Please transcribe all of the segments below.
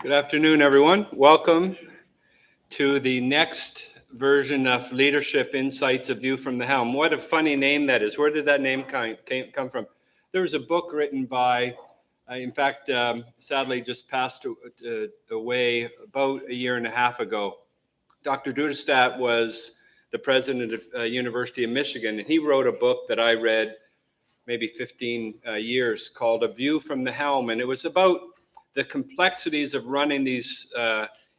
Good afternoon, everyone. Welcome to the next version of Leadership Insights, A View from the Helm. What a funny name that is. Where did that name come from? There was a book written by, in fact, sadly just passed away about a year and a half ago. Dr. Duderstadt was the president of University of Michigan, and he wrote a book that I read maybe 15 years called A View from the Helm, and it was about the complexities of running these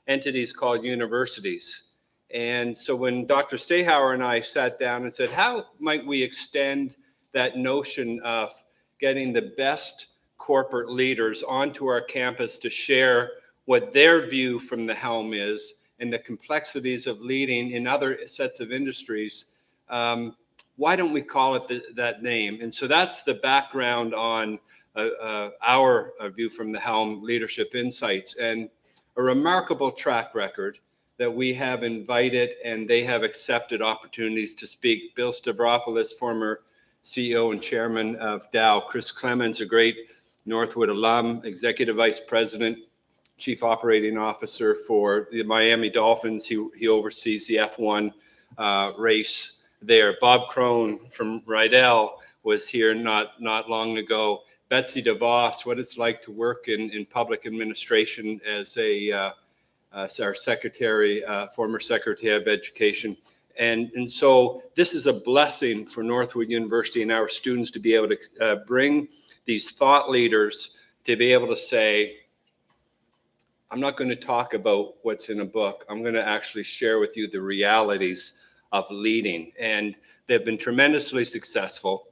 entities called universities. And so when Dr. Stehauer and I sat down and said, how might we extend that notion of getting the best corporate leaders onto our campus to share what their view from the helm is and the complexities of leading in other sets of industries, why don't we call it that name? And so that's the background on our View from the Helm Leadership Insights, and a remarkable track record that we have invited and they have accepted opportunities to speak. Bill Stavropoulos, former CEO and chairman of Dow. Chris Clemens, a great Northwood alum, executive vice president, chief operating officer for the Miami Dolphins. He oversees the F1 race there. Bob Crone from Rydell was here not long ago. Betsy DeVos, what it's like to work in public administration as our secretary, former secretary of education. And so this is a blessing for Northwood University and our students to be able to bring these thought leaders to be able to say, I'm not going to talk about what's in a book. I'm going to actually share with you the realities of leading. And they've been tremendously successful.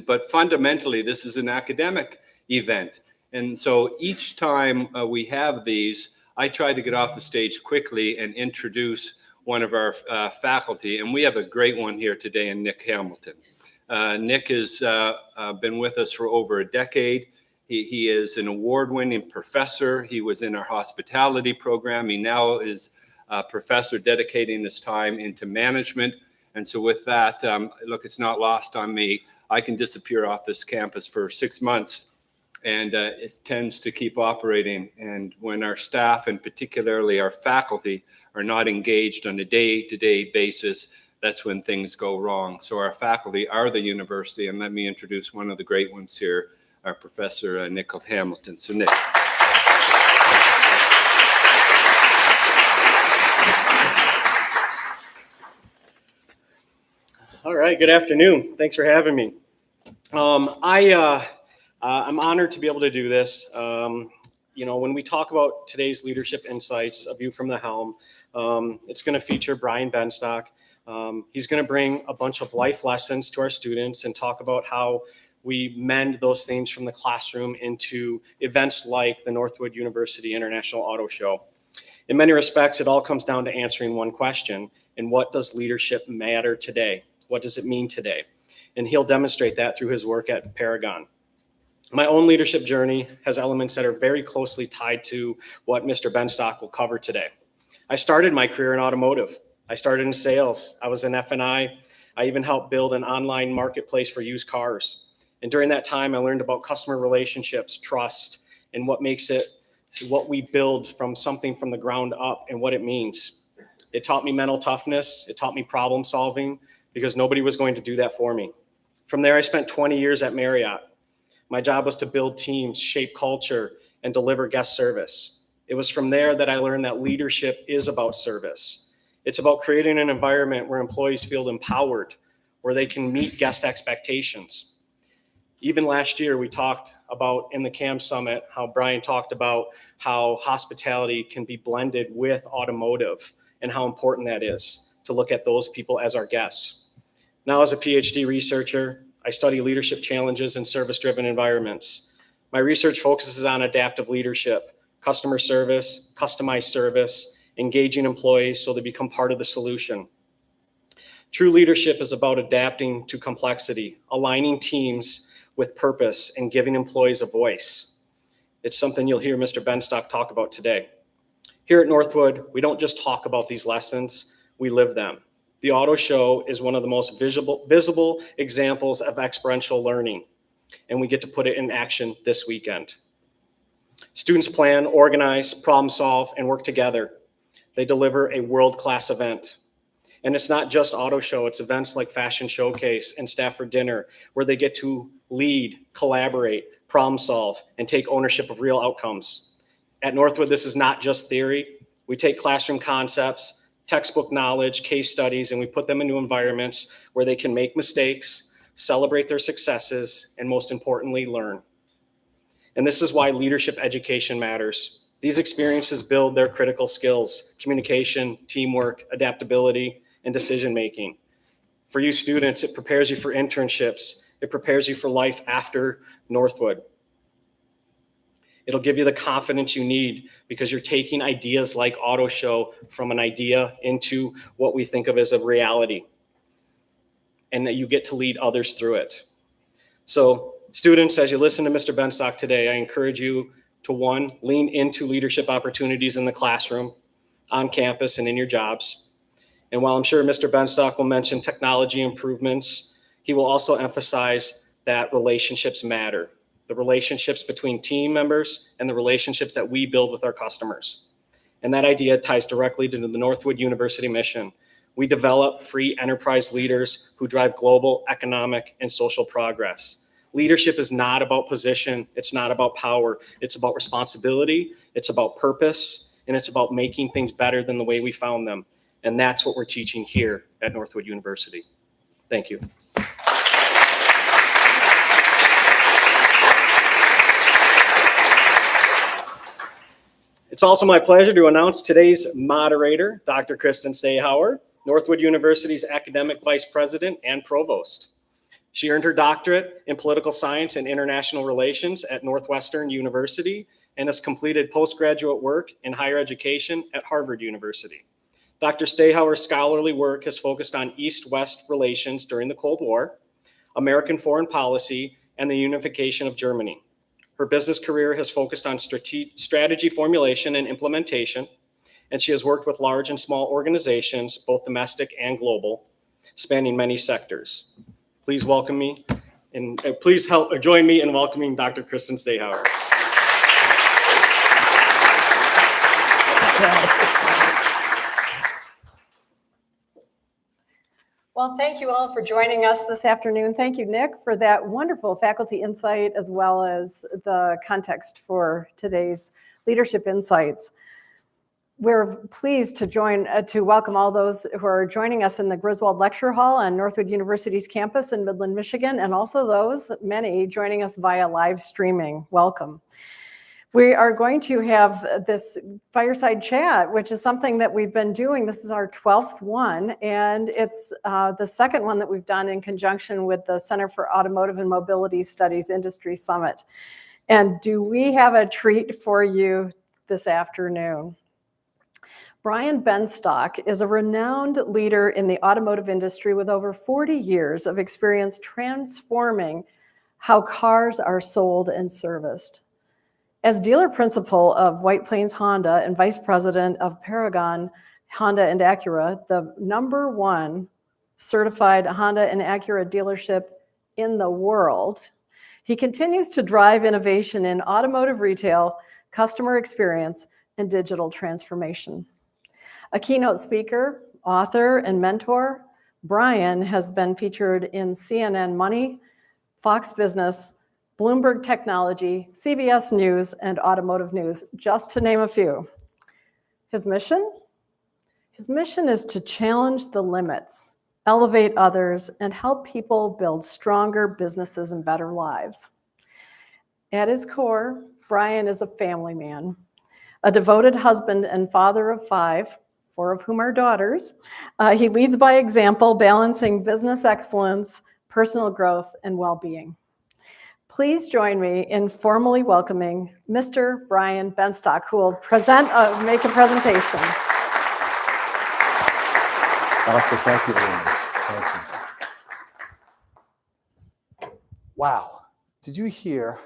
But fundamentally, this is an academic event. And so each time we have these, I try to get off the stage quickly and introduce one of our faculty. And we have a great one here today in Nick Hamilton. Nick has been with us for over a decade. He is an award-winning professor. He was in our hospitality program. He now is a professor dedicating his time into management. And so with that, look, it's not lost on me. I can disappear off this campus for 6 months, and it tends to keep operating. And when our staff, and particularly our faculty, are not engaged on a day-to-day basis, that's when things go wrong. So our faculty are the university, and let me introduce one of the great ones here, our professor, Nick Hamilton. So Nick. All right, good afternoon. Thanks for having me. I'm honored to be able to do this. When we talk about today's Leadership Insights, A View from the Helm, it's going to feature Brian Benstock. He's going to bring a bunch of life lessons to our students and talk about how we mend those things from the classroom into events like the Northwood University International Auto Show. In many respects, it all comes down to answering one question: and what does leadership matter today? What does it mean today? And he'll demonstrate that through his work at Paragon. My own leadership journey has elements that are very closely tied to what Mr. Benstock will cover today. I started my career in automotive. I started in sales. I was in F&I. I even helped build an online marketplace for used cars. And during that time, I learned about customer relationships, trust, and what makes it what we build from something from the ground up and what it means. It taught me mental toughness. It taught me problem solving because nobody was going to do that for me. From there, I spent 20 years at Marriott. My job was to build teams, shape culture, and deliver guest service. It was from there that I learned that leadership is about service. It's about creating an environment where employees feel empowered, where they can meet guest expectations. Even last year, we talked about in the CAM Summit, how Brian talked about how hospitality can be blended with automotive and how important that is to look at those people as our guests. Now, as a PhD researcher, I study leadership challenges in service-driven environments. My research focuses on adaptive leadership, customer service, customized service, engaging employees so they become part of the solution. True leadership is about adapting to complexity, aligning teams with purpose, and giving employees a voice. It's something you'll hear Mr. Benstock talk about today. Here at Northwood, we don't just talk about these lessons, we live them. The auto show is one of the most visible examples of experiential learning, and we get to put it in action this weekend. Students plan, organize, problem solve, and work together. They deliver a world-class event. And it's not just auto show, it's events like Fashion Showcase and Stafford Dinner, where they get to lead, collaborate, problem solve, and take ownership of real outcomes. At Northwood, this is not just theory. We take classroom concepts, textbook knowledge, case studies, and we put them into environments where they can make mistakes, celebrate their successes, and most importantly, learn. And this is why leadership education matters. These experiences build their critical skills: communication, teamwork, adaptability, and decision-making. For you students, it prepares you for internships. It prepares you for life after Northwood. It'll give you the confidence you need because you're taking ideas like auto show from an idea into what we think of as a reality, and that you get to lead others through it. So students, as you listen to Mr. Benstock today, I encourage you to, one, lean into leadership opportunities in the classroom, on campus, and in your jobs. And while I'm sure Mr. Benstock will mention technology improvements, he will also emphasize that relationships matter. The relationships between team members and the relationships that we build with our customers. And that idea ties directly to the Northwood University mission. We develop free enterprise leaders who drive global economic and social progress. Leadership is not about position. It's not about power. It's about responsibility. It's about purpose. And it's about making things better than the way we found them. And that's what we're teaching here at Northwood University. Thank you. It's also my pleasure to announce today's moderator, Dr. Kristen Stayhauer, Northwood University's academic vice president and provost. She earned her doctorate in political science and international relations at Northwestern University and has completed postgraduate work in higher education at Harvard University. Dr. Stayhauer's scholarly work has focused on East-West relations during the Cold War, American foreign policy, and the unification of Germany. Her business career has focused on strategy formulation and implementation, and she has worked with large and small organizations, both domestic and global, spanning many sectors. Please welcome me, and please join me in welcoming Dr. Kristen Stayhauer. Well, thank you all for joining us this afternoon. Thank you, Nick, for that wonderful faculty insight as well as the context for today's leadership insights. We're pleased to welcome all those who are joining us in the Griswold Lecture Hall on Northwood University's campus in Midland, Michigan, and also those, many, joining us via live streaming. Welcome. We are going to have this fireside chat, which is something that we've been doing. This is our 12th one, and it's the second one that we've done in conjunction with the Center for Automotive and Mobility Studies Industry Summit. And do we have a treat for you this afternoon? Brian Benstock is a renowned leader in the automotive industry with over 40 years of experience transforming how cars are sold and serviced. As dealer principal of White Plains Honda and vice president of Paragon Honda and Acura, the #1 certified Honda and Acura dealership in the world, he continues to drive innovation in automotive retail, customer experience, and digital transformation. A keynote speaker, author, and mentor, Brian has been featured in CNN Money, Fox Business, Bloomberg Technology, CBS News, and Automotive News, just to name a few. His mission? His mission is to challenge the limits, elevate others, and help people build stronger businesses and better lives. At his core, Brian is a family man, a devoted husband and father of 5, 4 of whom are daughters. He leads by example, balancing business excellence, personal growth, and well-being. Please join me in formally welcoming Mr. Brian Benstock, who will make a presentation. Doctor, thank you very much. Thank you. Wow. Did you hear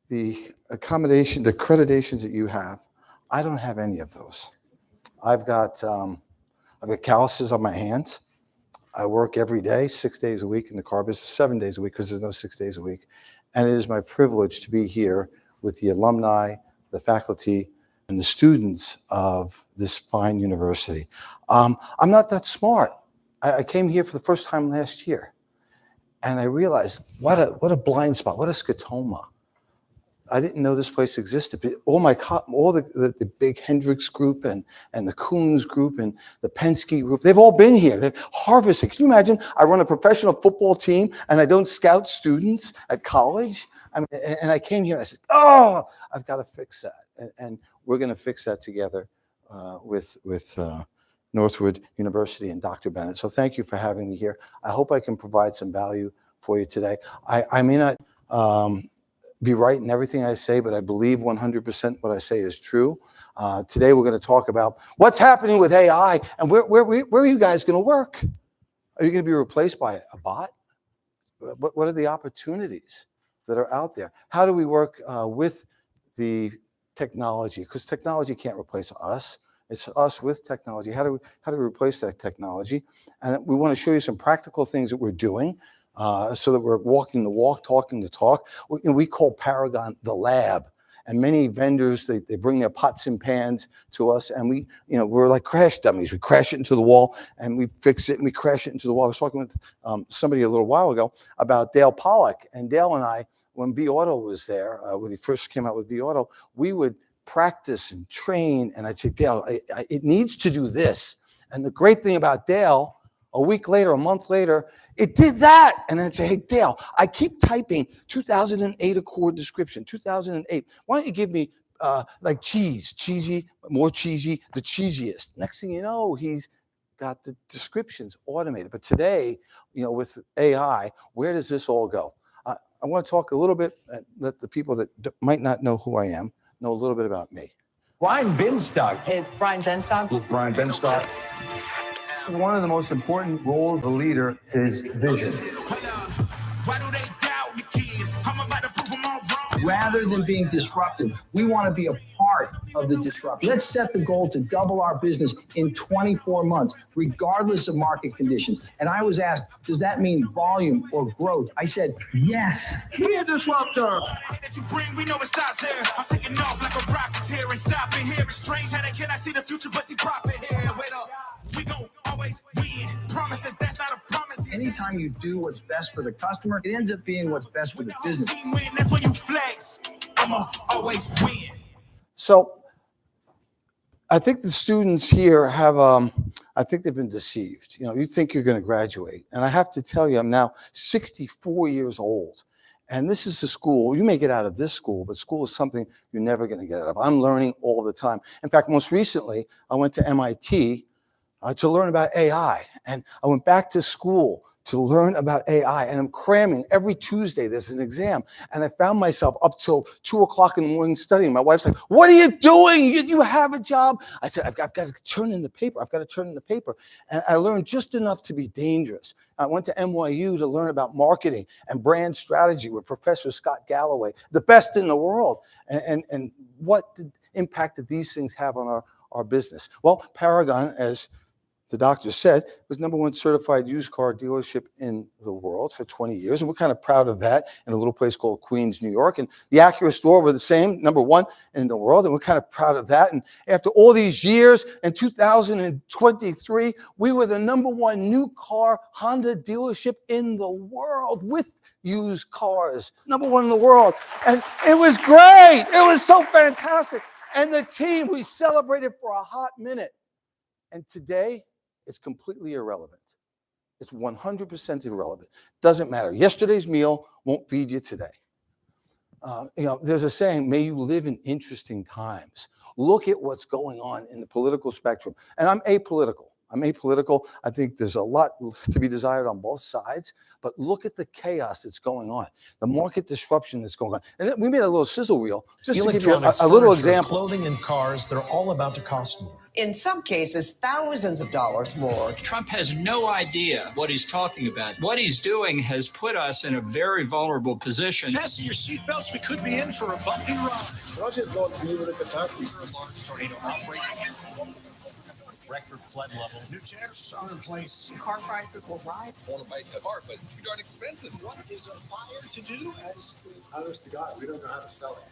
the accreditations that you have? I don't have any of those. I've got calluses on my hands. I work every day, 6 days a week in the car business, 7 days a week, because there's no 6 days a week. And it is my privilege to be here with the alumni, the faculty, and the students of this fine university. I'm not that smart. I came here for the first time last year, and I realized what a blind spot, what a scotoma. I didn't know this place existed. But all the big Hendricks group and the Coons group and the Penske group, they've all been here. They're harvesting. Can you imagine? I run a professional football team and I don't scout students at college. And I came here and I said, oh, I've got to fix that. And we're going to fix that together with Northwood University and Dr. Bennett. So thank you for having me here. I hope I can provide some value for you today. I may not be right in everything I say, but I believe 100% what I say is true. Today we're going to talk about what's happening with AI and where are you guys going to work? Are you going to be replaced by a bot? What are the opportunities that are out there? How do we work with the technology? Because technology can't replace us. It's us with technology. How do we replace that technology? And we want to show you some practical things that we're doing so that we're walking the walk, talking the talk. We call Paragon the lab. And many vendors, they bring their pots and pans to us, and we're like crash dummies. We crash it into the wall, and we fix it, and we crash it into the wall. I was talking with somebody a little while ago about Dale Pollack, and Dale and I, when V-Auto was there, when he first came out with V-Auto, we would practice and train, and I'd say, Dale, it needs to do this. And the great thing about Dale, a week later, a month later, it did that. And then I'd say, hey, Dale, I keep typing 2008 Accord description, 2008. Why don't you give me like cheesy, more cheesy, the cheesiest. Next thing you know, he's got the descriptions automated. But today, with AI, where does this all go? I want to talk a little bit, let the people that might not know who I am know a little bit about me. Brian Benstock. It's Brian Benstock. Brian Benstock. One of the most important roles of a leader is vision. Rather than being disruptive, we want to be a part of the disruption. Let's set the goal to double our business in 24 months, regardless of market conditions. And I was asked, does that mean volume or growth? I said, yes. Be a disruptor. We know it stops here. I'm taking off like a rocket here and stopping here. It's strange how they cannot see the future, but see profit here. Wait up. We gon' always win. Promise that that's not a promise. Anytime you do what's best for the customer, it ends up being what's best for the business. That's when you flex. I'ma always win. So I think the students here have, I think they've been deceived. You think you're going to graduate. And I have to tell you, I'm now 64 years old. And this is a school, you may get out of this school, but school is something you're never going to get out of. I'm learning all the time. In fact, most recently, I went to MIT to learn about AI. And I went back to school to learn about AI. And I'm cramming every Tuesday. There's an exam. And I found myself up till 2 o'clock in the morning studying. My wife's like, what are you doing? You have a job? I said, I've got to turn in the paper. I've got to turn in the paper. And I learned just enough to be dangerous. I went to NYU to learn about marketing and brand strategy with Professor Scott Galloway, the best in the world. And what impact did these things have on our business? Well, Paragon, as the doctor said, was #1 certified used car dealership in the world for 20 years. And we're kind of proud of that in a little place called Queens, New York. And the Acura store were the same, #1 in the world. And we're kind of proud of that. And after all these years, in 2023, we were the #1 new car Honda dealership in the world with used cars, #1 in the world. And it was great. It was so fantastic. And the team, we celebrated for a hot minute. And today, it's completely irrelevant. It's 100% irrelevant. Doesn't matter. Yesterday's meal won't feed you today. There's a saying, may you live in interesting times. Look at what's going on in the political spectrum. And I'm apolitical. I think there's a lot to be desired on both sides, but look at the chaos that's going on, the market disruption that's going on. And we made a little sizzle reel just to give you a little example. Clothing and cars, they're all about to cost more. In some cases, thousands of dollars more. Trump has no idea what he's talking about. What he's doing has put us in a very vulnerable position. Fasten your seatbelts. We could be in for a bumpy ride. Russia's going to move as a taxi. A large tornado outbreak. Record flood level. New tariffs are in place. Car prices will rise. I want to buy a car, but it's too darn expensive. What is a buyer to do? Honest to God, we don't know how to sell it.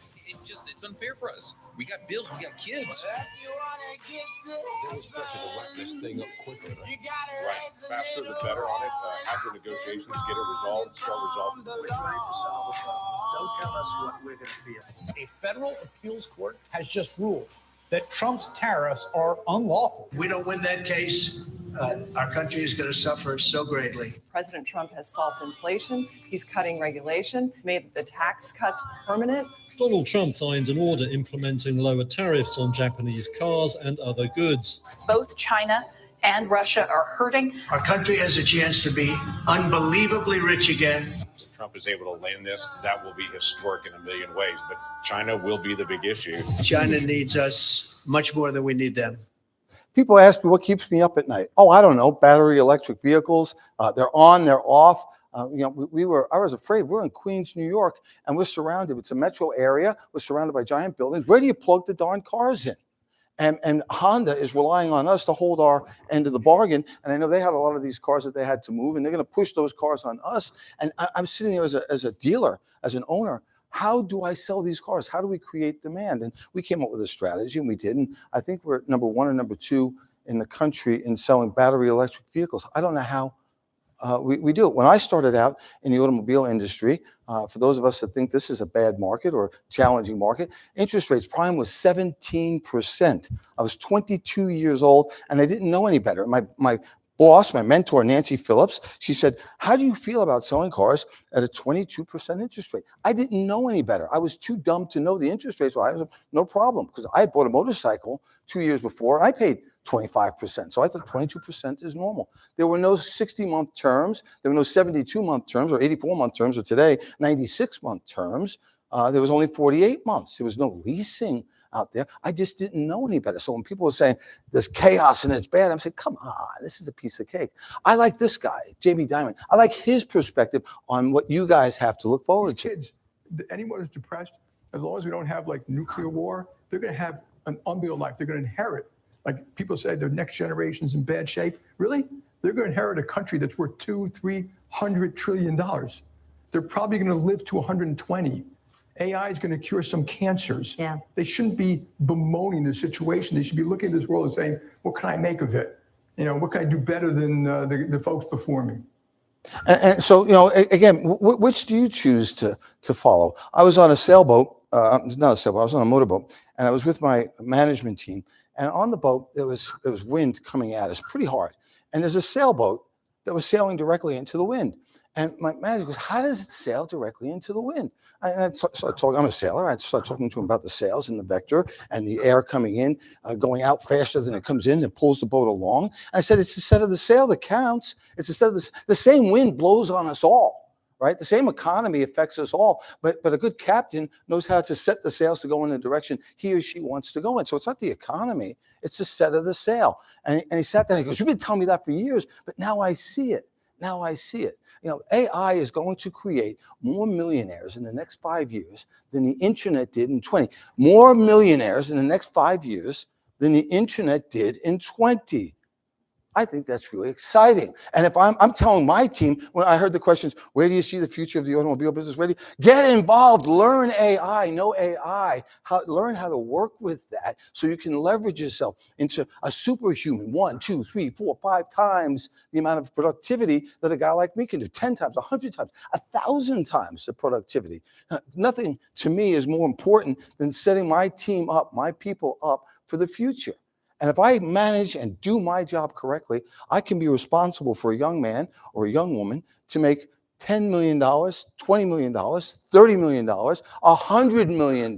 It's unfair for us. We got bills, we got kids. There was pressure to wrap this thing up quicker. Right. Faster the better on it. Have the negotiations, get it resolved, start resolving. We're trying to solve a problem. Don't tell us what we're going to feel. A federal appeals court has just ruled that Trump's tariffs are unlawful. We don't win that case, our country is going to suffer so greatly. President Trump has solved inflation. He's cutting regulation, made the tax cuts permanent. Donald Trump signed an order implementing lower tariffs on Japanese cars and other goods. Both China and Russia are hurting. Our country has a chance to be unbelievably rich again. If Trump is able to land this, that will be historic in a million ways, but China will be the big issue. China needs us much more than we need them. People ask me what keeps me up at night. Oh, I don't know, battery electric vehicles. They're on, they're off. I was afraid. We're in Queens, New York, and we're surrounded. It's a metro area. We're surrounded by giant buildings. Where do you plug the darn cars in? And Honda is relying on us to hold our end of the bargain. And I know they had a lot of these cars that they had to move, and they're going to push those cars on us. And I'm sitting there as a dealer, as an owner. How do I sell these cars? How do we create demand? And we came up with a strategy, and we did. And I think we're #1 or #2 in the country in selling battery electric vehicles. I don't know how we do it. When I started out in the automobile industry, for those of us that think this is a bad market or challenging market, interest rates prime was 17%. I was 22 years old, and I didn't know any better. My boss, my mentor, Nancy Phillips, she said, how do you feel about selling cars at a 22% interest rate? I didn't know any better. I was too dumb to know the interest rates. So I was no problem, because I bought a motorcycle 2 years before, and I paid 25%. So I thought 22% is normal. There were no 60-month terms. There were no 72-month terms or 84-month terms, or today, 96-month terms. There was only 48 months. There was no leasing out there. I just didn't know any better. So when people were saying there's chaos and it's bad, I'm saying, come on, this is a piece of cake. I like this guy, Jamie Dimon. I like his perspective on what you guys have to look forward to. Kids, anyone who's depressed, as long as we don't have like nuclear war, they're going to have an unbelievable life. They're going to inherit. Like people say, the next generation's in bad shape. Really? They're going to inherit a country that's worth $200-300 trillion. They're probably going to live to 120. AI is going to cure some cancers. Yeah. They shouldn't be bemoaning the situation. They should be looking at this world and saying, what can I make of it? What can I do better than the folks before me? And so, again, which do you choose to follow? I was on a sailboat, not a sailboat, I was on a motorboat, and I was with my management team. And on the boat, there was wind coming at us pretty hard. And there's a sailboat that was sailing directly into the wind. And my manager goes, how does it sail directly into the wind? And I started talking, I'm a sailor. I started talking to him about the sails and the vector and the air coming in, going out faster than it comes in and pulls the boat along. And I said, it's the set of the sail that counts. It's the set of the same wind blows on us all, right? The same economy affects us all. But a good captain knows how to set the sails to go in the direction he or she wants to go in. So it's not the economy, it's the set of the sail. And he sat there and he goes, you've been telling me that for years, but now I see it. Now I see it. AI is going to create more millionaires in the next 5 years than the internet did in 20. More millionaires in the next 5 years than the internet did in 20. I think that's really exciting. And if I'm telling my team, when I heard the questions, where do you see the future of the automobile business? Get involved, learn AI, know AI, learn how to work with that so you can leverage yourself into a superhuman 1, 2, 3, 4, 5 times the amount of productivity that a guy like me can do, 10 times, 100 times, 1,000 times the productivity. Nothing to me is more important than setting my team up, my people up for the future. And if I manage and do my job correctly, I can be responsible for a young man or a young woman to make $10 million, $20 million, $30 million, $100 million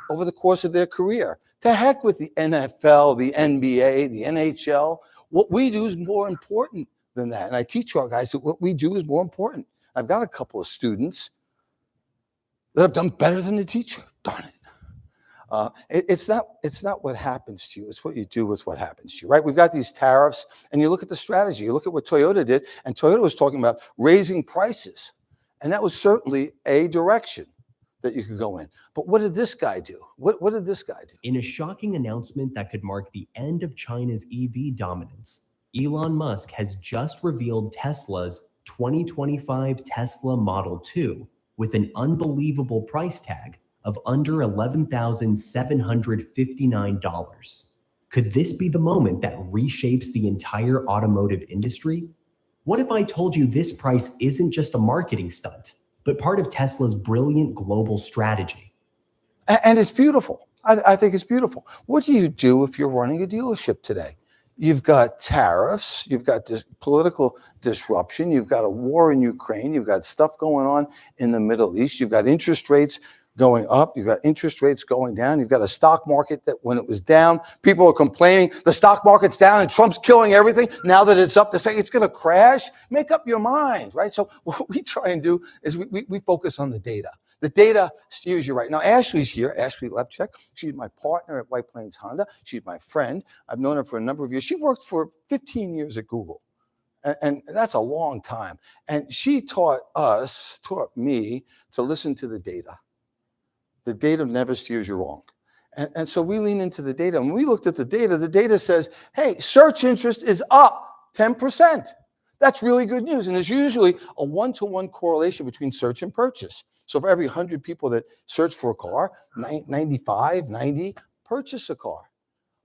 over the course of their career. To heck with the NFL, the NBA, the NHL. What we do is more important than that. And I teach our guys that what we do is more important. I've got a couple of students that have done better than the teacher. Darn it. It's not what happens to you. It's what you do with what happens to you, right? We've got these tariffs, and you look at the strategy. You look at what Toyota did, and Toyota was talking about raising prices. And that was certainly a direction that you could go in. But what did this guy do? What did this guy do? In a shocking announcement that could mark the end of China's EV dominance, Elon Musk has just revealed Tesla's 2025 Tesla Model 2 with an unbelievable price tag of under $11,759. Could this be the moment that reshapes the entire automotive industry? What if I told you this price isn't just a marketing stunt, but part of Tesla's brilliant global strategy? And it's beautiful. I think it's beautiful. What do you do if you're running a dealership today? You've got tariffs, you've got this political disruption, you've got a war in Ukraine, you've got stuff going on in the Middle East, you've got interest rates going up, you've got interest rates going down, you've got a stock market that when it was down, people are complaining, the stock market's down and Trump's killing everything. Now that it's up, they're saying it's going to crash. Make up your mind, right? So what we try and do is we focus on the data. The data steers you right. Now, Ashley's here, Ashley Lepchek. She's my partner at White Plains Honda. She's my friend. I've known her for a number of years. She worked for 15 years at Google. And that's a long time. And she taught me to listen to the data. The data never steers you wrong. And so we lean into the data. When we looked at the data says, hey, search interest is up 10%. That's really good news. And there's usually a 1-to-1 correlation between search and purchase. So for every 100 people that search for a car, 95, 90 purchase a car.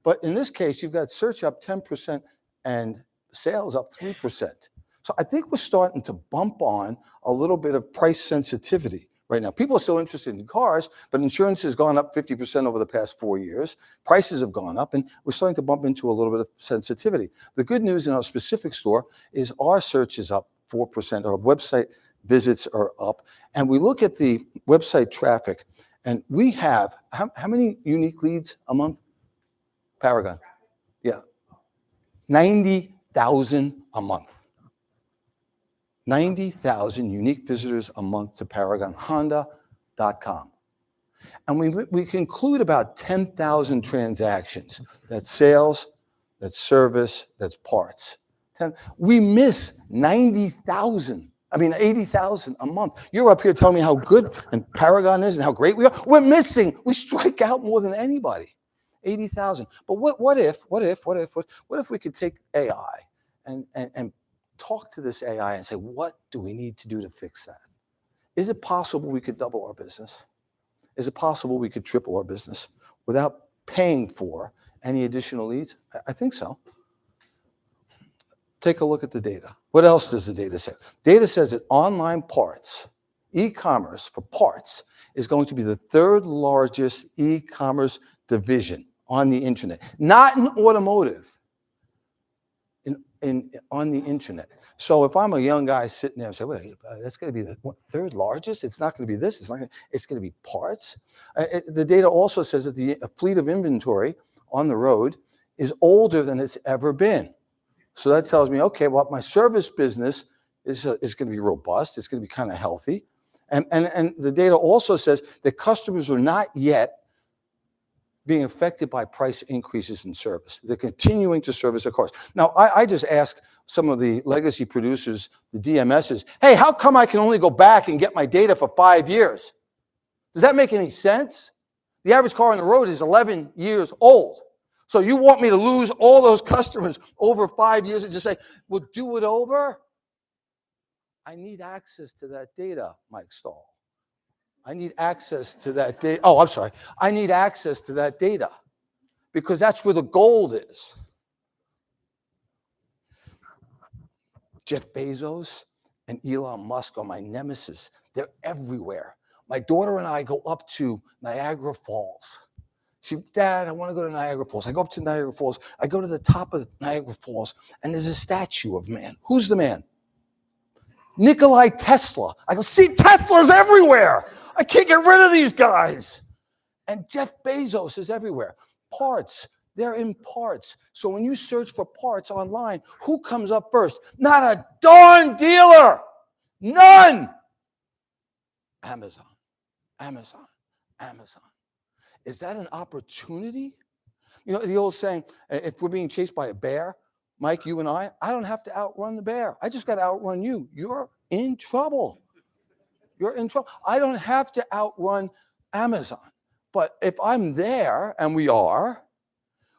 But in this case, you've got search up 10% and sales up 3%. So I think we're starting to bump on a little bit of price sensitivity right now. People are still interested in cars, but insurance has gone up 50% over the past 4 years. Prices have gone up, and we're starting to bump into a little bit of sensitivity. The good news in our specific store is our search is up 4%. Our website visits are up. And we look at the website traffic, and we have, how many unique leads a month? Paragon. Yeah. 90,000 a month. 90,000 unique visitors a month to ParagonHonda.com. And we conclude about 10,000 transactions. That's sales, that's service, that's parts. We miss 80,000 a month. You're up here telling me how good and Paragon is and how great we are. We strike out more than anybody. 80,000. But what if we could take AI and talk to this AI and say, what do we need to do to fix that? Is it possible we could double our business? Is it possible we could triple our business without paying for any additional leads? I think so. Take a look at the data. What else does the data say? Data says that online parts, e-commerce for parts, is going to be the third largest e-commerce division on the internet. Not in automotive, on the internet. So if I'm a young guy sitting there and say, wait, that's going to be the third largest? It's not going to be this. It's going to be parts. The data also says that the fleet of inventory on the road is older than it's ever been. So that tells me, okay, well, my service business is going to be robust. It's going to be kind of healthy. And the data also says that customers are not yet being affected by price increases in service. They're continuing to service their cars. Now, I just ask some of the legacy producers, the DMSs, hey, how come I can only go back and get my data for 5 years? Does that make any sense? The average car on the road is 11 years old. So you want me to lose all those customers over 5 years and just say, well, do it over? I need access to that data, Mike Stahl. I need access to that data. Oh, I'm sorry. I need access to that data because that's where the gold is. Jeff Bezos and Elon Musk are my nemesis. They're everywhere. My daughter and I go up to Niagara Falls. Dad, I want to go to Niagara Falls. I go up to Niagara Falls. I go to the top of Niagara Falls, and there's a statue of man. Who's the man? Nikola Tesla. I go, see, Tesla's everywhere. I can't get rid of these guys. And Jeff Bezos is everywhere. Parts, they're in parts. So when you search for parts online, who comes up first? Not a darn dealer. None. Amazon, Amazon, Amazon. Is that an opportunity? You know, the old saying, if we're being chased by a bear, Mike, you and I don't have to outrun the bear. I just got to outrun you. You're in trouble. You're in trouble. I don't have to outrun Amazon. But if I'm there, and we are,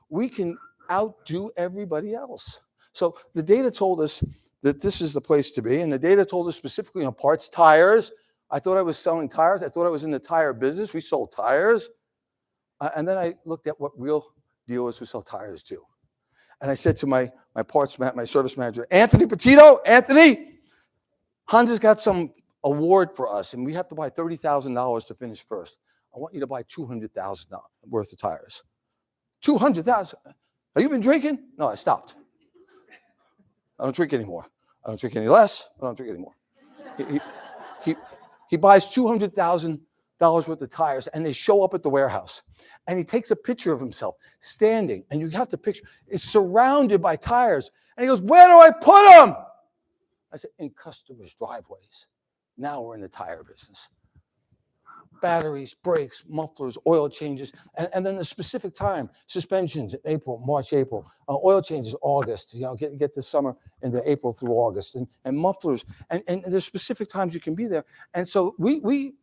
we can outdo everybody else. So the data told us that this is the place to be. And the data told us specifically on parts, tires. I thought I was selling tires. I thought I was in the tire business. We sold tires. And then I looked at what real dealers who sell tires do. And I said to my service manager, Anthony Petito, Anthony, Honda's got some award for us, and we have to buy $30,000 to finish first. I want you to buy $200,000 worth of tires. $200,000. Have you been drinking? No, I stopped. I don't drink anymore. I don't drink any less. I don't drink anymore. He buys $200,000 worth of tires, and they show up at the warehouse. And he takes a picture of himself standing, and you have to picture, it's surrounded by tires. And he goes, where do I put them? I said, in customers' driveways. Now we're in the tire business. Batteries, brakes, mufflers, oil changes, and then the specific time, suspensions, April, March, April, oil changes, August, get the summer into April through August, and mufflers, and there's specific times you can be there. And so we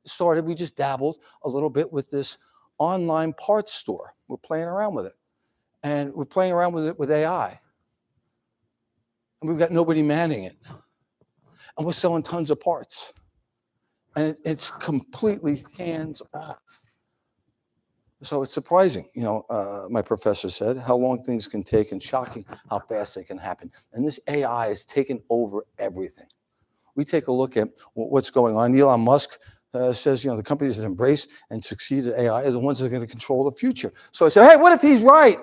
just dabbled a little bit with this online parts store. We're playing around with it. And we're playing around with it with AI. And we've got nobody manning it. And we're selling tons of parts. And it's completely hands-off. So it's surprising, my professor said, how long things can take and shocking how fast they can happen. And this AI has taken over everything. We take a look at what's going on. Elon Musk says, the companies that embrace and succeed at AI are the ones that are going to control the future. So I said, hey, what if he's right?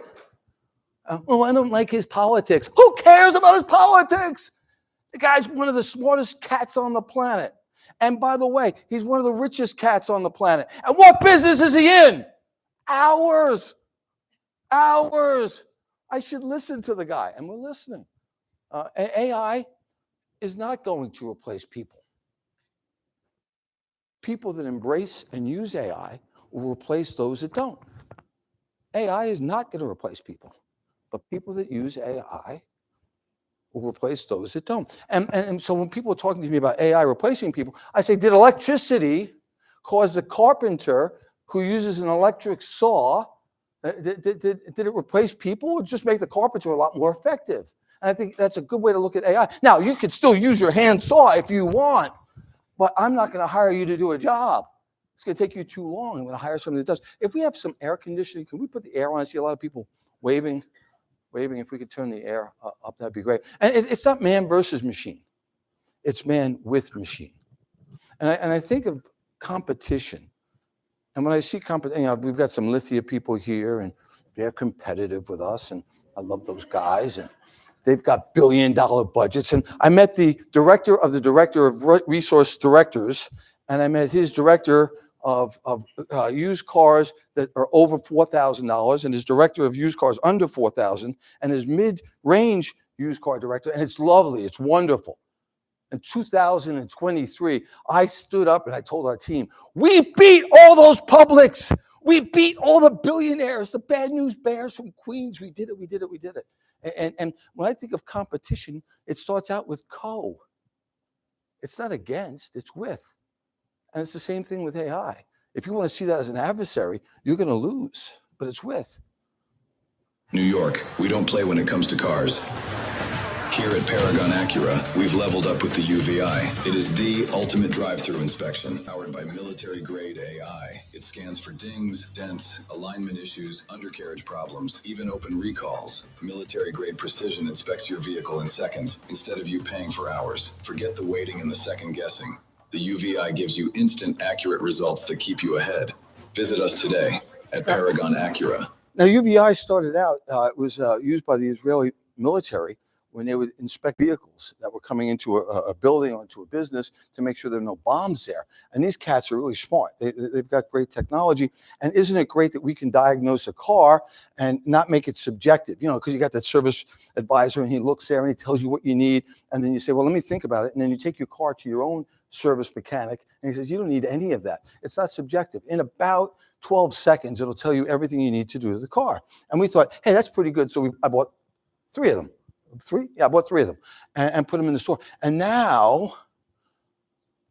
Well, I don't like his politics. Who cares about his politics? The guy's one of the smartest cats on the planet. And by the way, he's one of the richest cats on the planet. And what business is he in? Ours. I should listen to the guy, and we're listening. AI is not going to replace people. People that embrace and use AI will replace those that don't. AI is not going to replace people, but people that use AI will replace those that don't. And so when people are talking to me about AI replacing people, I say, did electricity cause the carpenter who uses an electric saw, did it replace people or just make the carpenter a lot more effective? And I think that's a good way to look at AI. Now, you could still use your hand saw if you want, but I'm not going to hire you to do a job. It's going to take you too long. I'm going to hire somebody that does. If we have some air conditioning, can we put the air on? I see a lot of people waving. If we could turn the air up, that'd be great. And it's not man versus machine. It's man with machine. And I think of competition. And when I see competition, we've got some Lithia people here, and they're competitive with us. And I love those guys. And they've got billion-dollar budgets. And I met the director of resource directors, and I met his director of used cars that are over $4,000, and his director of used cars under $4,000, and his mid-range used car director, and it's lovely, it's wonderful. In 2023, I stood up and I told our team, we beat all those publics. We beat all the billionaires, the bad news bears from Queens. We did it. And when I think of competition, it starts out with co. It's not against, it's with. And it's the same thing with AI. If you want to see that as an adversary, you're going to lose, but it's with. New York, we don't play when it comes to cars. Here at Paragon Acura, we've leveled up with the UVI. It is the ultimate drive-through inspection, powered by military-grade AI. It scans for dings, dents, alignment issues, undercarriage problems, even open recalls. Military-grade precision inspects your vehicle in seconds, instead of you paying for hours. Forget the waiting and the second guessing. The UVI gives you instant, accurate results that keep you ahead. Visit us today at Paragon Acura. Now, UVI started out, it was used by the Israeli military when they would inspect vehicles that were coming into a building or into a business to make sure there are no bombs there. And these cats are really smart. They've got great technology. And isn't it great that we can diagnose a car and not make it subjective? You know, because you got that service advisor and he looks there and he tells you what you need. And then you say, well, let me think about it. And then you take your car to your own service mechanic and he says, you don't need any of that. It's not subjective. In about 12 seconds, it'll tell you everything you need to do to the car. And we thought, hey, that's pretty good. So I bought 3 of them. 3? Yeah, I bought 3 of them and put them in the store. And now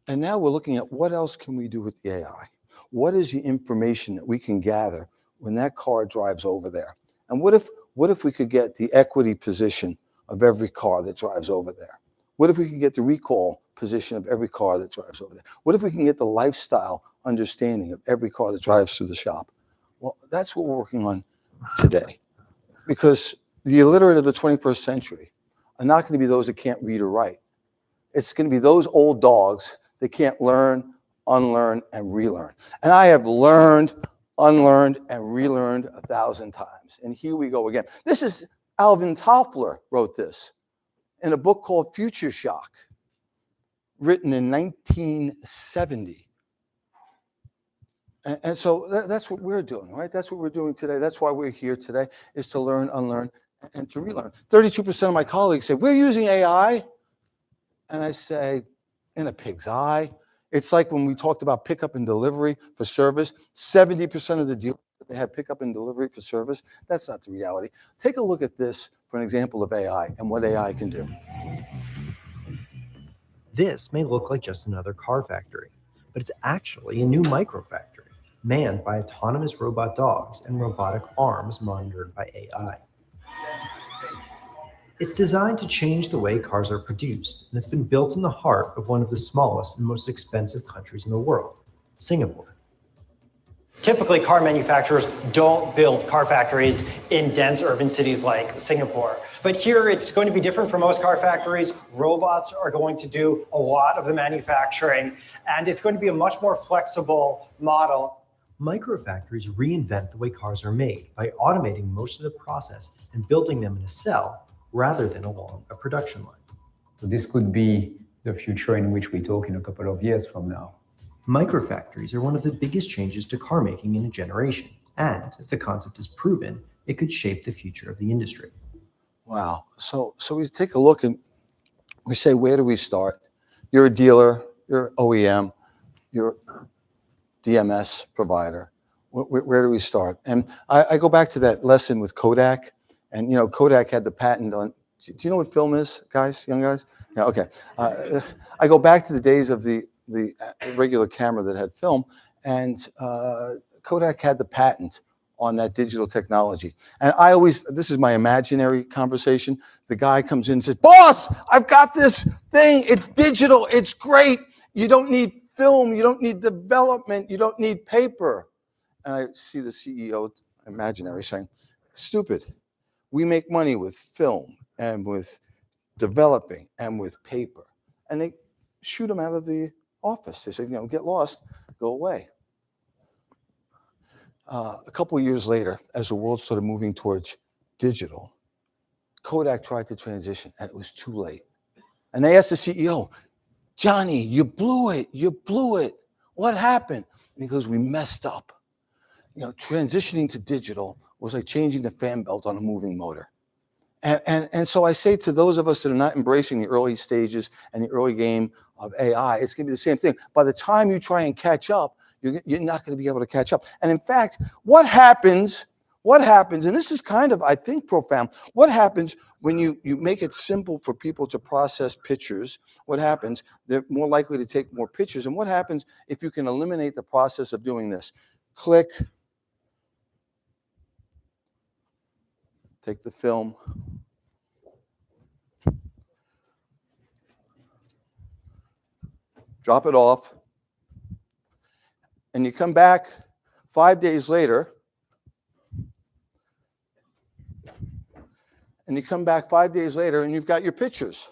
we're looking at what else can we do with the AI? What is the information that we can gather when that car drives over there? And what if we could get the equity position of every car that drives over there? What if we could get the recall position of every car that drives over there? What if we can get the lifestyle understanding of every car that drives through the shop? Well, that's what we're working on today. Because the illiterate of the 21st century are not going to be those that can't read or write. It's going to be those old dogs that can't learn, unlearn, and relearn. And I have learned, unlearned, and relearned 1,000 times. And here we go again. This is Alvin Toffler wrote this in a book called Future Shock, written in 1970. And so that's what we're doing, right? That's what we're doing today. That's why we're here today, is to learn, unlearn, and to relearn. 32% of my colleagues say, we're using AI. And I say, in a pig's eye. It's like when we talked about pickup and delivery for service, 70% of the dealers they had pickup and delivery for service. That's not the reality. Take a look at this for an example of AI and what AI can do. This may look like just another car factory, but it's actually a new microfactory, manned by autonomous robot dogs and robotic arms monitored by AI. It's designed to change the way cars are produced, and it's been built in the heart of one of the smallest and most expensive countries in the world, Singapore. Typically, car manufacturers don't build car factories in dense urban cities like Singapore. But here, it's going to be different for most car factories. Robots are going to do a lot of the manufacturing, and it's going to be a much more flexible model. Microfactories reinvent the way cars are made by automating most of the process and building them in a cell rather than along a production line. So this could be the future in which we talk in a couple of years from now. Microfactories are one of the biggest changes to car making in a generation. And if the concept is proven, it could shape the future of the industry. Wow. So we take a look and we say, where do we start? You're a dealer, you're an OEM, you're a DMS provider. Where do we start? And I go back to that lesson with Kodak. And, you know, Kodak had the patent on, do you know what film is, guys, young guys? Yeah, okay. I go back to the days of the regular camera that had film, and Kodak had the patent on that digital technology. And I always, this is my imaginary conversation, the guy comes in and says, boss, I've got this thing, it's digital, it's great. You don't need film, you don't need development, you don't need paper. And I see the CEO, imaginary, saying, stupid. We make money with film and with developing and with paper. And they shoot him out of the office. They say, you know, get lost, go away. A couple of years later, as the world started moving towards digital, Kodak tried to transition, and it was too late. And they asked the CEO, Johnny, you blew it. You blew it. What happened? And he goes, we messed up. You know, transitioning to digital was like changing the fan belt on a moving motor. And so I say to those of us that are not embracing the early stages and the early game of AI, it's going to be the same thing. By the time you try and catch up, you're not going to be able to catch up. And in fact, what happens, and this is kind of, I think, profound, what happens when you make it simple for people to process pictures? What happens? They're more likely to take more pictures. And what happens if you can eliminate the process of doing this? Click, take the film, drop it off, and you come back 5 days later, and you've got your pictures.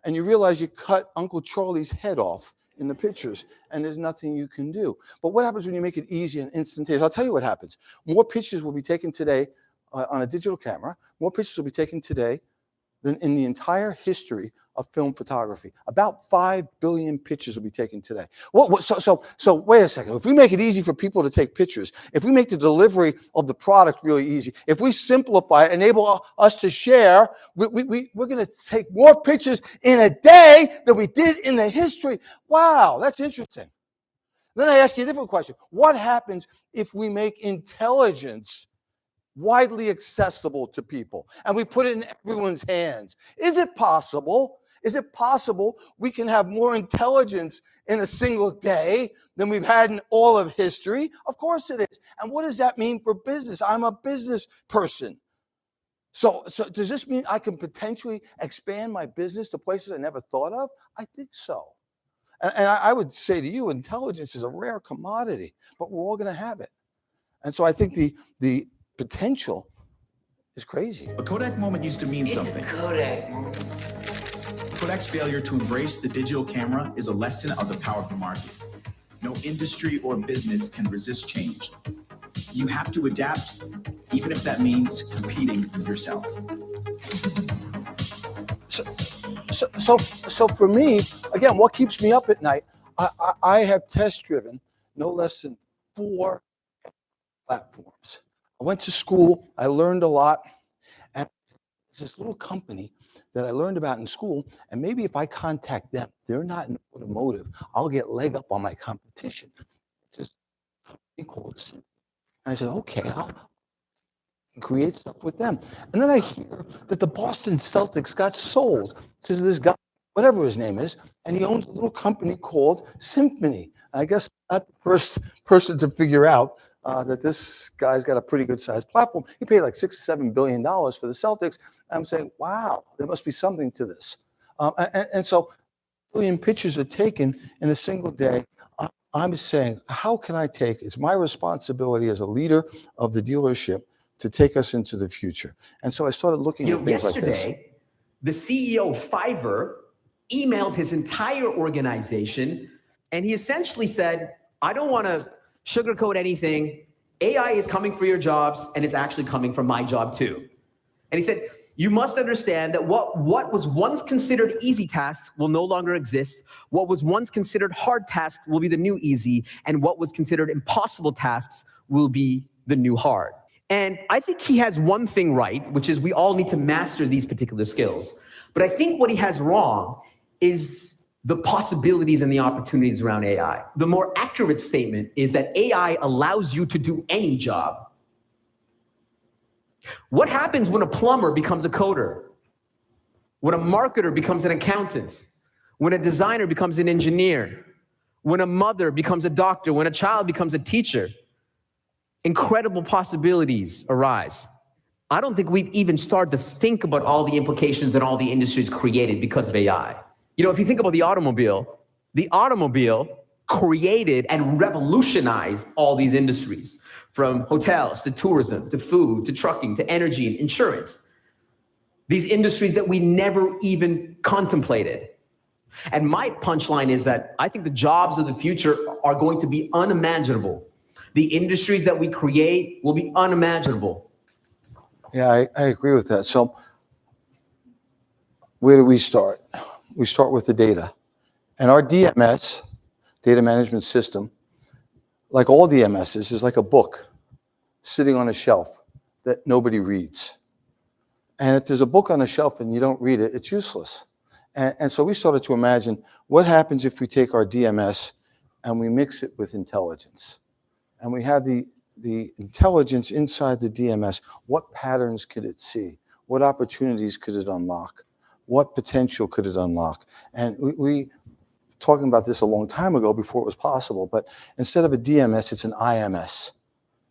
And you realize you cut Uncle Charlie's head off in the pictures, and there's nothing you can do. But what happens when you make it easy and instantaneous? I'll tell you what happens. More pictures will be taken today on a digital camera. More pictures will be taken today than in the entire history of film photography. About 5 billion pictures will be taken today. So wait a second. If we make it easy for people to take pictures, if we make the delivery of the product really easy, if we simplify it, enable us to share, we're going to take more pictures in a day than we did in the history. Wow, that's interesting. Then I ask you a different question. What happens if we make intelligence widely accessible to people, and we put it in everyone's hands? Is it possible? Is it possible we can have more intelligence in a single day than we've had in all of history? Of course it is. And what does that mean for business? I'm a business person. So does this mean I can potentially expand my business to places I never thought of? I think so. And I would say to you, intelligence is a rare commodity, but we're all going to have it. And so I think the potential is crazy. A Kodak moment used to mean something. It's a Kodak moment. Kodak's failure to embrace the digital camera is a lesson of the power of the market. No industry or business can resist change. You have to adapt, even if that means competing with yourself. So for me, again, what keeps me up at night, I have test driven no less than 4 platforms. I went to school, I learned a lot, and it's this little company that I learned about in school, and maybe if I contact them, they're not in automotive, I'll get leg up on my competition. It's this company called, and I said, okay, I'll create stuff with them. And then I hear that the Boston Celtics got sold to this guy, whatever his name is, and he owns a little company called Symphony. I guess I'm not the first person to figure out that this guy's got a pretty good sized platform. He paid like $6 or $7 billion for the Celtics. I'm saying, wow, there must be something to this. And so, a billion pictures are taken in a single day. I'm saying, how can I take? It's my responsibility as a leader of the dealership to take us into the future. And so I started looking at things like this. Yesterday, the CEO of Fiverr emailed his entire organization, and he essentially said, I don't want to sugarcoat anything. AI is coming for your jobs, and it's actually coming for my job too. And he said, you must understand that what was once considered easy tasks will no longer exist. What was once considered hard tasks will be the new easy, and what was considered impossible tasks will be the new hard. And I think he has one thing right, which is we all need to master these particular skills. But I think what he has wrong is the possibilities and the opportunities around AI. The more accurate statement is that AI allows you to do any job. What happens when a plumber becomes a coder? When a marketer becomes an accountant? When a designer becomes an engineer? When a mother becomes a doctor? When a child becomes a teacher? Incredible possibilities arise. I don't think we've even started to think about all the implications that all the industries created because of AI. You know, if you think about the automobile created and revolutionized all these industries, from hotels to tourism, to food, to trucking, to energy and insurance. These industries that we never even contemplated. And my punchline is that I think the jobs of the future are going to be unimaginable. The industries that we create will be unimaginable. Yeah, I agree with that. So where do we start? We start with the data. And our DMS, data management system, like all DMSs, is like a book sitting on a shelf that nobody reads. And if there's a book on a shelf and you don't read it, it's useless. And so we started to imagine what happens if we take our DMS and we mix it with intelligence. And we have the intelligence inside the DMS. What patterns could it see? What opportunities could it unlock? What potential could it unlock? And we talking about this a long time ago before it was possible, but instead of a DMS, it's an IMS.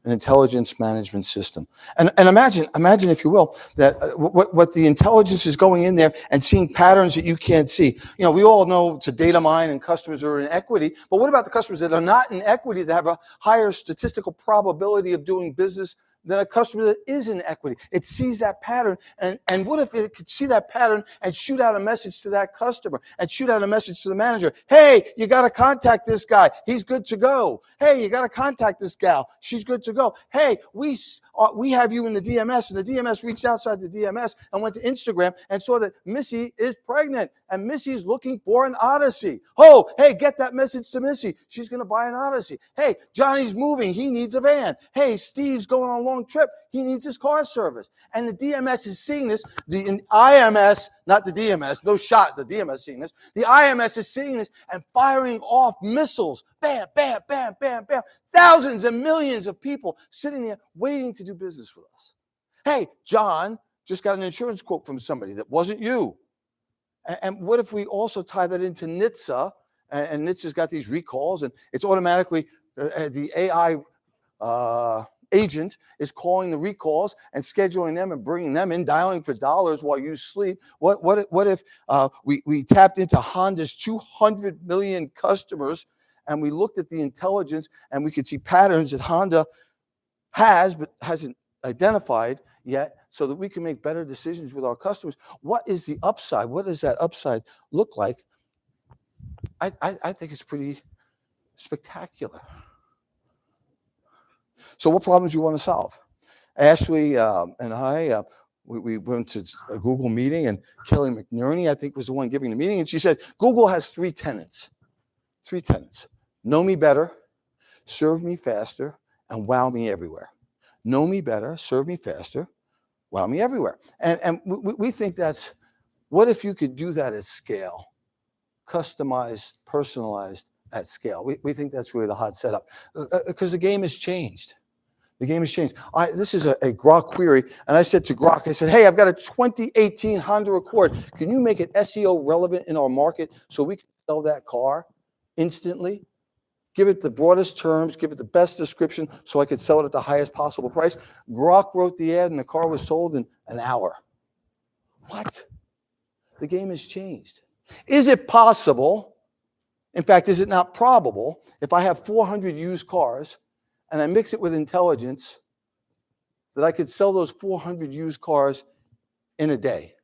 an intelligence management system. And imagine, if you will, that what the intelligence is going in there and seeing patterns that you can't see. We all know it's a data mine and customers are in equity, but what about the customers that are not in equity, that have a higher statistical probability of doing business than a customer that is in equity? It sees that pattern, and what if it could see that pattern and shoot out a message to that customer and shoot out a message to the manager? Hey, you got to contact this guy. He's good to go. Hey, you got to contact this gal. She's good to go. Hey, we have you in the DMS, and the DMS reached outside the DMS and went to Instagram and saw that Missy is pregnant and Missy's looking for an Odyssey. Oh, hey, get that message to Missy. She's going to buy an Odyssey. Hey, Johnny's moving. He needs a van. Hey, Steve's going on a long trip. He needs his car service. And the DMS is seeing this. The IMS, not the DMS, no shot the DMS seeing this. The IMS is seeing this and firing off missiles. Bam, bam, bam, bam, bam. Thousands and millions of people sitting there waiting to do business with us. Hey, John just got an insurance quote from somebody that wasn't you. And what if we also tie that into NHTSA? And NHTSA's got these recalls, and it's automatically the AI agent is calling the recalls and scheduling them and bringing them in, dialing for dollars while you sleep. What if we tapped into Honda's 200 million customers and we looked at the intelligence and we could see patterns that Honda has but hasn't identified yet, so that we can make better decisions with our customers? What is the upside? What does that upside look like? I think it's pretty spectacular. So what problems do you want to solve? Ashley and I, we went to a Google meeting, and Kelly McNerney, I think, was the one giving the meeting, and she said, Google has three tenets. Know me better, serve me faster, and wow me everywhere. Know me better, serve me faster, wow me everywhere. And we think that's, what if you could do that at scale? Customized, personalized at scale. We think that's really the hot setup, because the game has changed. The game has changed. This is a Grok query, and I said to Grok, I said, hey, I've got a 2018 Honda Accord. Can you make it SEO relevant in our market so we can sell that car instantly? Give it the broadest terms, give it the best description so I could sell it at the highest possible price. Grok wrote the ad, and the car was sold in an hour. What? The game has changed. Is it possible, in fact, is it not probable, if I have 400 used cars and I mix it with intelligence, that I could sell those 400 used cars in a day?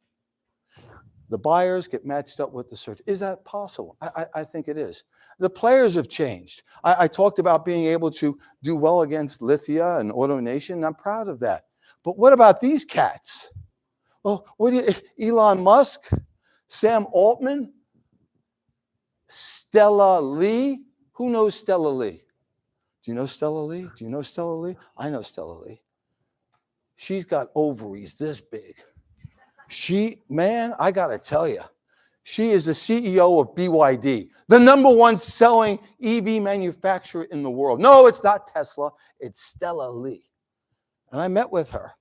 The buyers get matched up with the search. Is that possible? I think it is. The players have changed. I talked about being able to do well against Lithia and AutoNation, and I'm proud of that. But what about these cats? Well, Elon Musk, Sam Altman, Stella Lee? Who knows Stella Lee? Do you know Stella Lee? Do you know Stella Lee? I know Stella Lee. She's got ovaries this big. I got to tell you, she is the CEO of BYD, the #1 selling EV manufacturer in the world. No, it's not Tesla. It's Stella Lee. And I met with her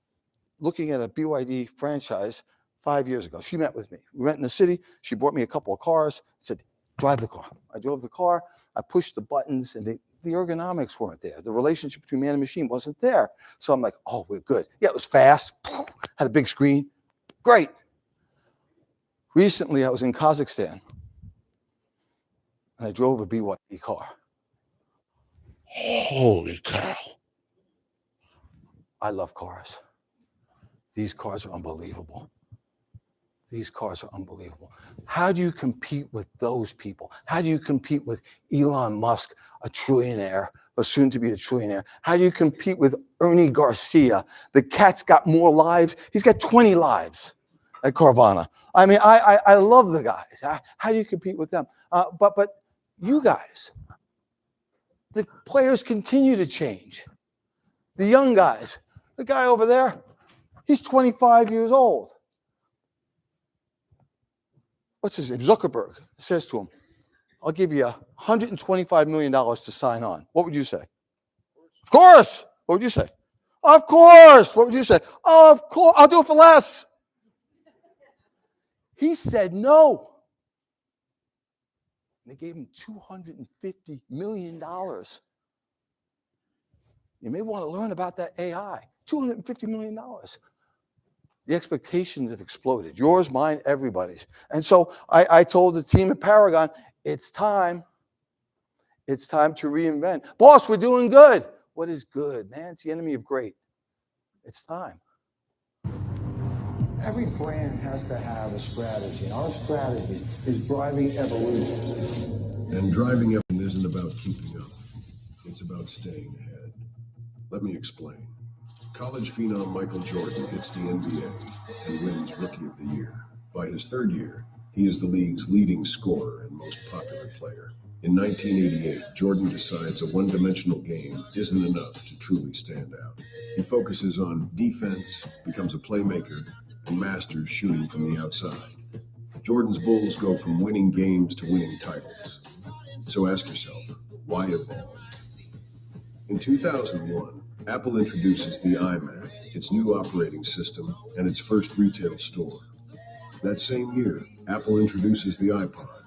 looking at a BYD franchise 5 years ago. She met with me. We went in the city. She bought me a couple of cars, said, drive the car. I drove the car. I pushed the buttons, and the ergonomics weren't there. The relationship between man and machine wasn't there. So I'm like, oh, we're good. Yeah, it was fast. Had a big screen. Great. Recently, I was in Kazakhstan, and I drove a BYD car. Holy cow. I love cars. These cars are unbelievable. These cars are unbelievable. How do you compete with those people? How do you compete with Elon Musk, a trillionaire, or soon to be a trillionaire? How do you compete with Ernie Garcia? The cat's got more lives. He's got 20 lives at Carvana. I mean, I love the guys. How do you compete with them? But you guys, the players continue to change. The young guys, the guy over there, he's 25 years old. What's his name? Zuckerberg says to him, I'll give you $125 million to sign on. What would you say? Of course. What would you say? Of course. What would you say? Of course. I'll do it for less. He said no. And they gave him $250 million. You may want to learn about that AI. $250 million. The expectations have exploded. Yours, mine, everybody's. And so I told the team at Paragon, it's time. It's time to reinvent. Boss, we're doing good. What is good, man? It's the enemy of great. It's time. Every brand has to have a strategy, and our strategy is driving evolution. And driving up isn't about keeping up. It's about staying ahead. Let me explain. College phenom Michael Jordan hits the NBA and wins Rookie of the Year. By his third year, he is the league's leading scorer and most popular player. In 1988, Jordan decides a one-dimensional game isn't enough to truly stand out. He focuses on defense, becomes a playmaker, and masters shooting from the outside. Jordan's Bulls go from winning games to winning titles. So ask yourself, why evolve? In 2001, Apple introduces the iMac, its new operating system, and its first retail store. That same year, Apple introduces the iPod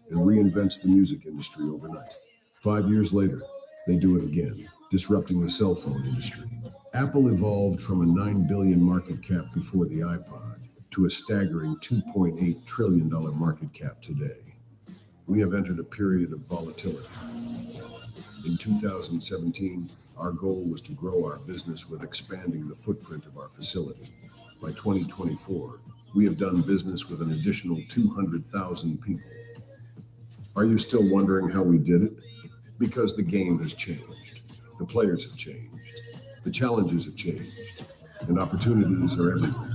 and reinvents the music industry overnight. 5 years later, they do it again, disrupting the cell phone industry. Apple evolved from a $9 billion market cap before the iPod to a staggering $2.8 trillion market cap today. We have entered a period of volatility. In 2017, our goal was to grow our business with expanding the footprint of our facility. By 2024, we have done business with an additional 200,000 people. Are you still wondering how we did it? Because the game has changed. The players have changed. The challenges have changed. And opportunities are everywhere.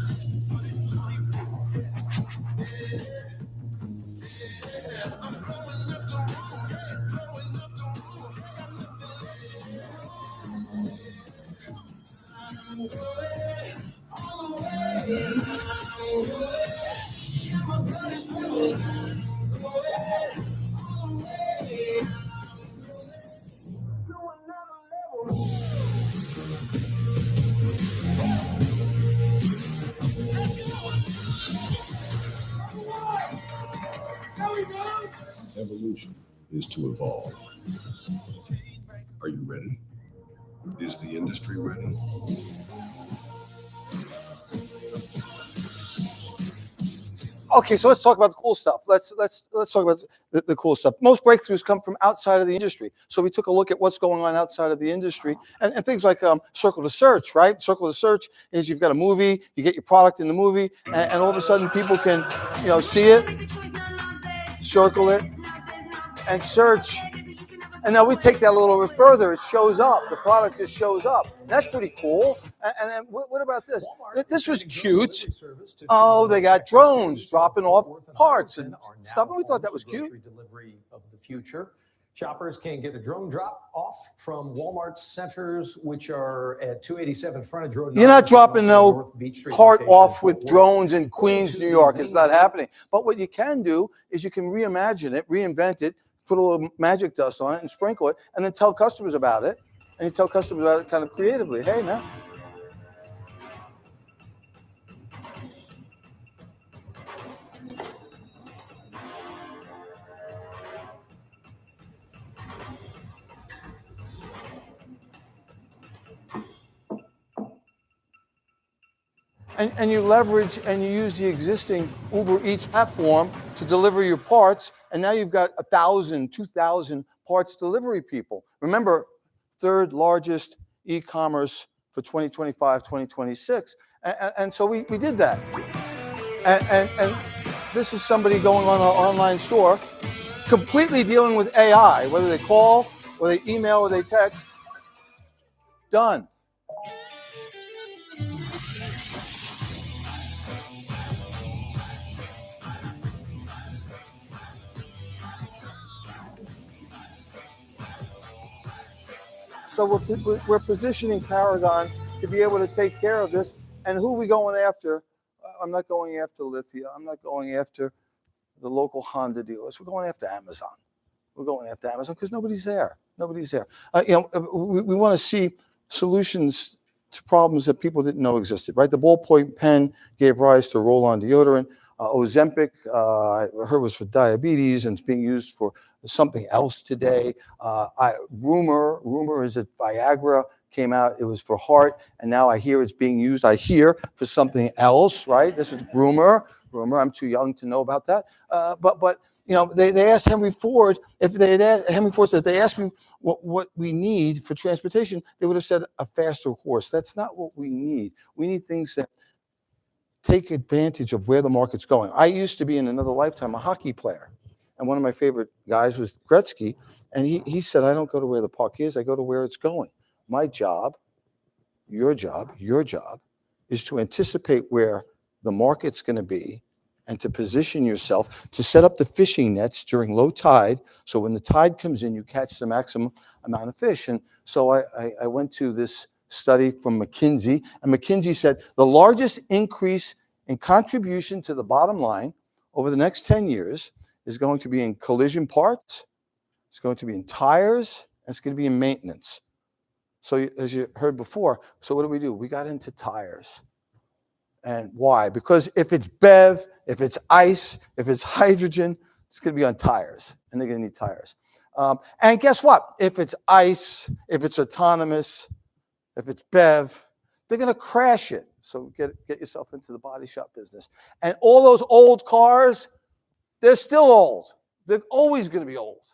Evolution is to evolve. Are you ready? Is the industry ready? Okay, so let's talk about the cool stuff. Let's talk about the cool stuff. Most breakthroughs come from outside of the industry. So we took a look at what's going on outside of the industry and things like circle to search, right? Circle to search is you've got a movie, you get your product in the movie, and all of a sudden people can, see it, circle it, and search. And now we take that a little bit further. It shows up. The product just shows up. That's pretty cool. And then what about this? This was cute. Oh, they got drones dropping off parts and stuff. And we thought that was cute. Delivery of the future. Shoppers can get a drone drop off from Walmart centers, which are at 287 Frontage Road. You're not dropping no part off with drones in Queens, New York. It's not happening. But what you can do is you can reimagine it, reinvent it, put a little magic dust on it and sprinkle it, and then tell customers about it. And you tell customers about it kind of creatively. Hey, man. And you leverage and you use the existing Uber Eats platform to deliver your parts. And now you've got 1,000, 2,000 parts delivery people. Remember, third largest e-commerce for 2025, 2026. And so we did that. And this is somebody going on our online store, completely dealing with AI, whether they call or they email or they text. Done. So we're positioning Paragon to be able to take care of this. And who are we going after? I'm not going after Lithia. I'm not going after the local Honda dealers. We're going after Amazon. We're going after Amazon because nobody's there. Nobody's there. We want to see solutions to problems that people didn't know existed, right? The ballpoint pen gave rise to roll-on deodorant. Ozempic, I heard was for diabetes and it's being used for something else today. Rumor is that Viagra came out, it was for heart, and now I hear it's being used, I hear, for something else, right? This is rumor, I'm too young to know about that. But you know, they asked Henry Ford, Henry Ford said, if they asked me what we need for transportation, they would have said a faster horse. That's not what we need. We need things that take advantage of where the market's going. I used to be in another lifetime a hockey player. And one of my favorite guys was Gretzky. And he said, I don't go to where the puck is, I go to where it's going. My job, your job is to anticipate where the market's going to be and to position yourself to set up the fishing nets during low tide. So when the tide comes in, you catch the maximum amount of fish. And so I went to this study from McKinsey, and McKinsey said the largest increase in contribution to the bottom line over the next 10 years is going to be in collision parts, it's going to be in tires, and it's going to be in maintenance. So as you heard before, so what do? We got into tires. And why? Because if it's BEV, if it's ICE, if it's hydrogen, it's going to be on tires, and they're going to need tires. And guess what? If it's ICE, if it's autonomous, if it's BEV, they're going to crash it. So get yourself into the body shop business. And all those old cars, they're still old. They're always going to be old.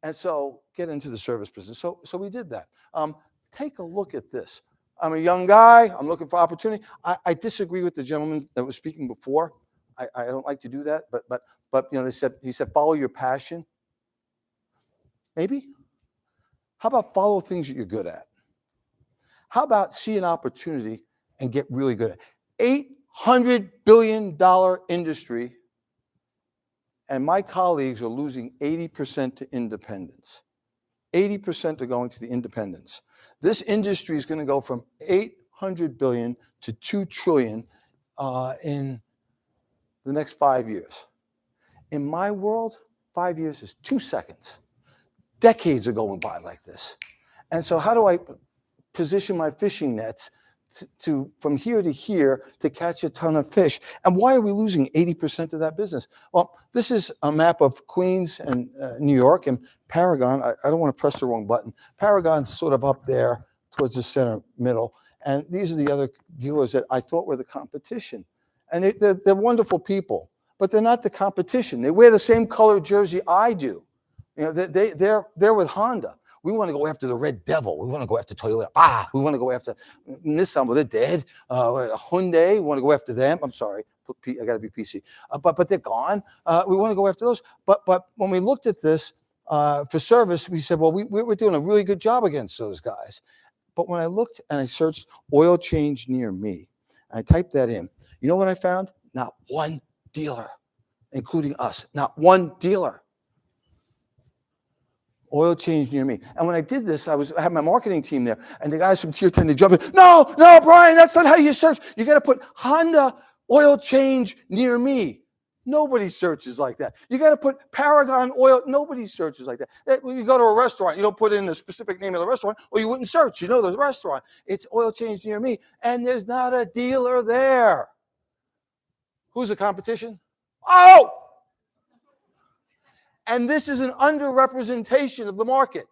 And so get into the service business. So we did that. Take a look at this. I'm a young guy. I'm looking for opportunity. I disagree with the gentleman that was speaking before. I don't like to do that. But you know, he said, follow your passion. Maybe. How about follow things that you're good at? How about see an opportunity and get really good at it? $800 billion industry, and my colleagues are losing 80% to independents. 80% are going to the independents. This industry is going to go from 800 billion to 2 trillion in the next 5 years. In my world, 5 years is 2 seconds. Decades are going by like this. And so how do I position my fishing nets to from here to here to catch a ton of fish? And why are we losing 80% of that business? Well, this is a map of Queens and New York, and Paragon. I don't want to press the wrong button. Paragon's sort of up there towards the center middle. And these are the other dealers that I thought were the competition. And they're wonderful people, but they're not the competition. They wear the same color jersey I do. You know, they're with Honda. We want to go after the Red Devil. We want to go after Toyota. We want to go after Nissan. Well, they're dead. Hyundai, we want to go after them. I'm sorry, I got to be PC. But they're gone. We want to go after those. But when we looked at this for service, we said, well, we're doing a really good job against those guys. But when I looked and I searched oil change near me, and I typed that in, you know what I found? Not one dealer, including us. Not one dealer. Oil change near me. And when I did this, I had my marketing team there, and the guys from Tier 10, they jump in. No, Brian, that's not how you search. You got to put Honda oil change near me. Nobody searches like that. You got to put Paragon oil. Nobody searches like that. When you go to a restaurant, you don't put in the specific name of the restaurant, or you wouldn't search. You know the restaurant. It's oil change near me, and there's not a dealer there. Who's the competition? Oh! And this is an underrepresentation of the market.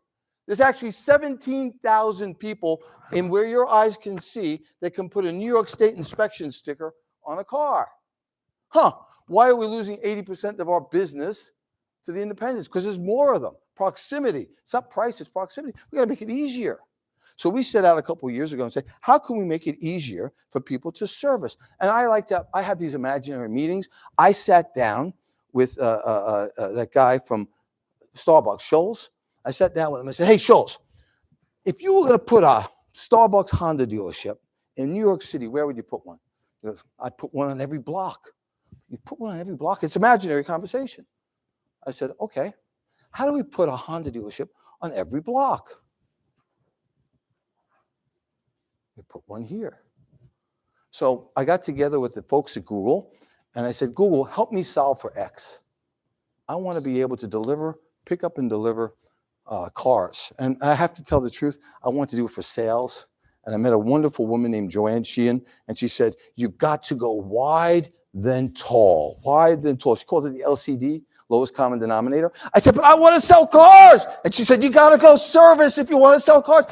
There's actually 17,000 people in where your eyes can see that can put a New York State inspection sticker on a car. Why are we losing 80% of our business to the independents? Because there's more of them. Proximity. It's not price, it's proximity. We got to make it easier. So we set out a couple of years ago and said, how can we make it easier for people to service? And I have these imaginary meetings. I sat down with that guy from Starbucks, Scholes. I sat down with him and said, hey, Scholes, if you were going to put a Starbucks Honda dealership in New York City, where would you put one? He goes, I'd put one on every block. You put one on every block? It's imaginary conversation. I said, okay, how do we put a Honda dealership on every block? We put one here. So I got together with the folks at Google, and I said, Google, help me solve for X. I want to be able to pick up and deliver cars. And I have to tell the truth, I want to do it for sales. And I met a wonderful woman named Joanne Sheehan, and she said, you've got to go wide then tall. Wide then tall. She calls it the LCD, lowest common denominator. I said, but I want to sell cars. And she said, you got to go service if you want to sell cars.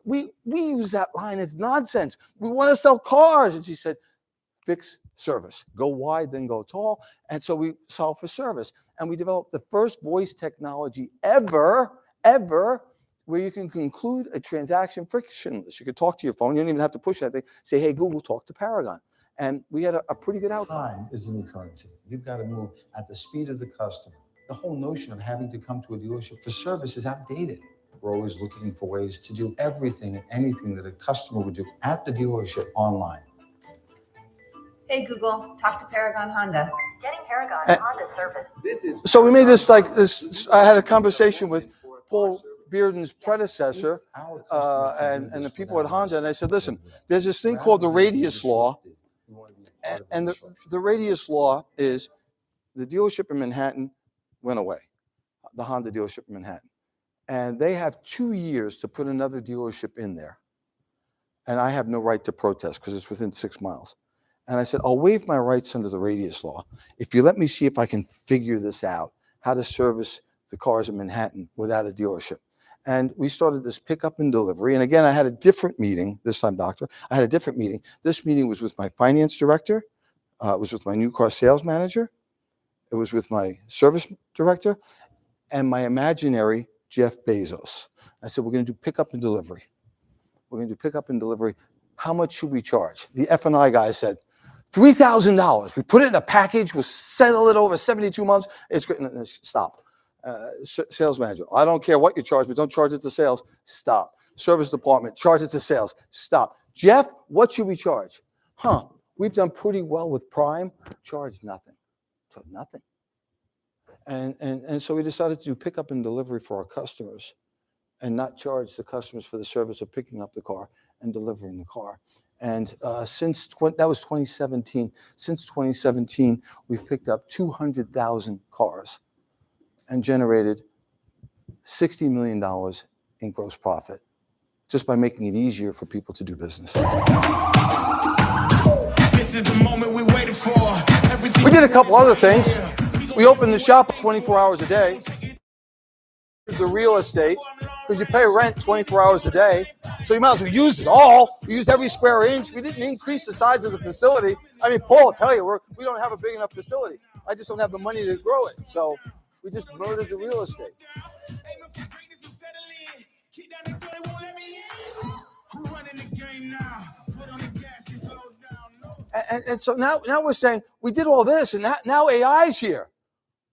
We use that line as nonsense. We want to sell cars. And she said, fix service. Go wide, then go tall. And so we solve for service. And we developed the first voice technology ever, where you can conclude a transaction frictionless. You could talk to your phone. You don't even have to push that thing. Say, hey, Google, talk to Paragon. And we had a pretty good outcome. Time is the new currency. You've got to move at the speed of the customer. The whole notion of having to come to a dealership for service is outdated. We're always looking for ways to do everything and anything that a customer would do at the dealership online. Hey, Google, talk to Paragon Honda. Getting Paragon Honda service. So we made this like this. I had a conversation with Paul Bearden's predecessor and the people at Honda, and I said, listen, there's this thing called the radius law. And the radius law is the dealership in Manhattan went away, the Honda dealership in Manhattan. And they have 2 years to put another dealership in there. And I have no right to protest because it's within 6 miles. And I said, I'll waive my rights under the radius law if you let me see if I can figure this out, how to service the cars in Manhattan without a dealership. And we started this pickup and delivery. And again, I had a different meeting this time, doctor. I had a different meeting. This meeting was with my finance director. It was with my new car sales manager. It was with my service director and my imaginary Jeff Bezos. I said, we're going to do pickup and delivery. We're going to do pickup and delivery. How much should we charge? The F&I guy said, $3,000. We put it in a package. We'll settle it over 72 months. It's great. Stop. Sales manager, I don't care what you charge, but don't charge it to sales. Stop. Service department, charge it to sales. Stop. Jeff, what should we charge? We've done pretty well with Prime. Charge nothing. Charge nothing. And so we decided to do pickup and delivery for our customers and not charge the customers for the service of picking up the car and delivering the car. And that was 2017. Since 2017, we've picked up 200,000 cars and generated $60 million in gross profit just by making it easier for people to do business. This is the moment we waited for. We did a couple other things. We opened the shop 24 hours a day. The real estate, because you pay rent 24 hours a day, so you might as well use it all. We used every square inch. We didn't increase the size of the facility. I mean, Paul will tell you, we don't have a big enough facility. I just don't have the money to grow it. So we just murdered the real estate. And so now we're saying we did all this, and now AI's here.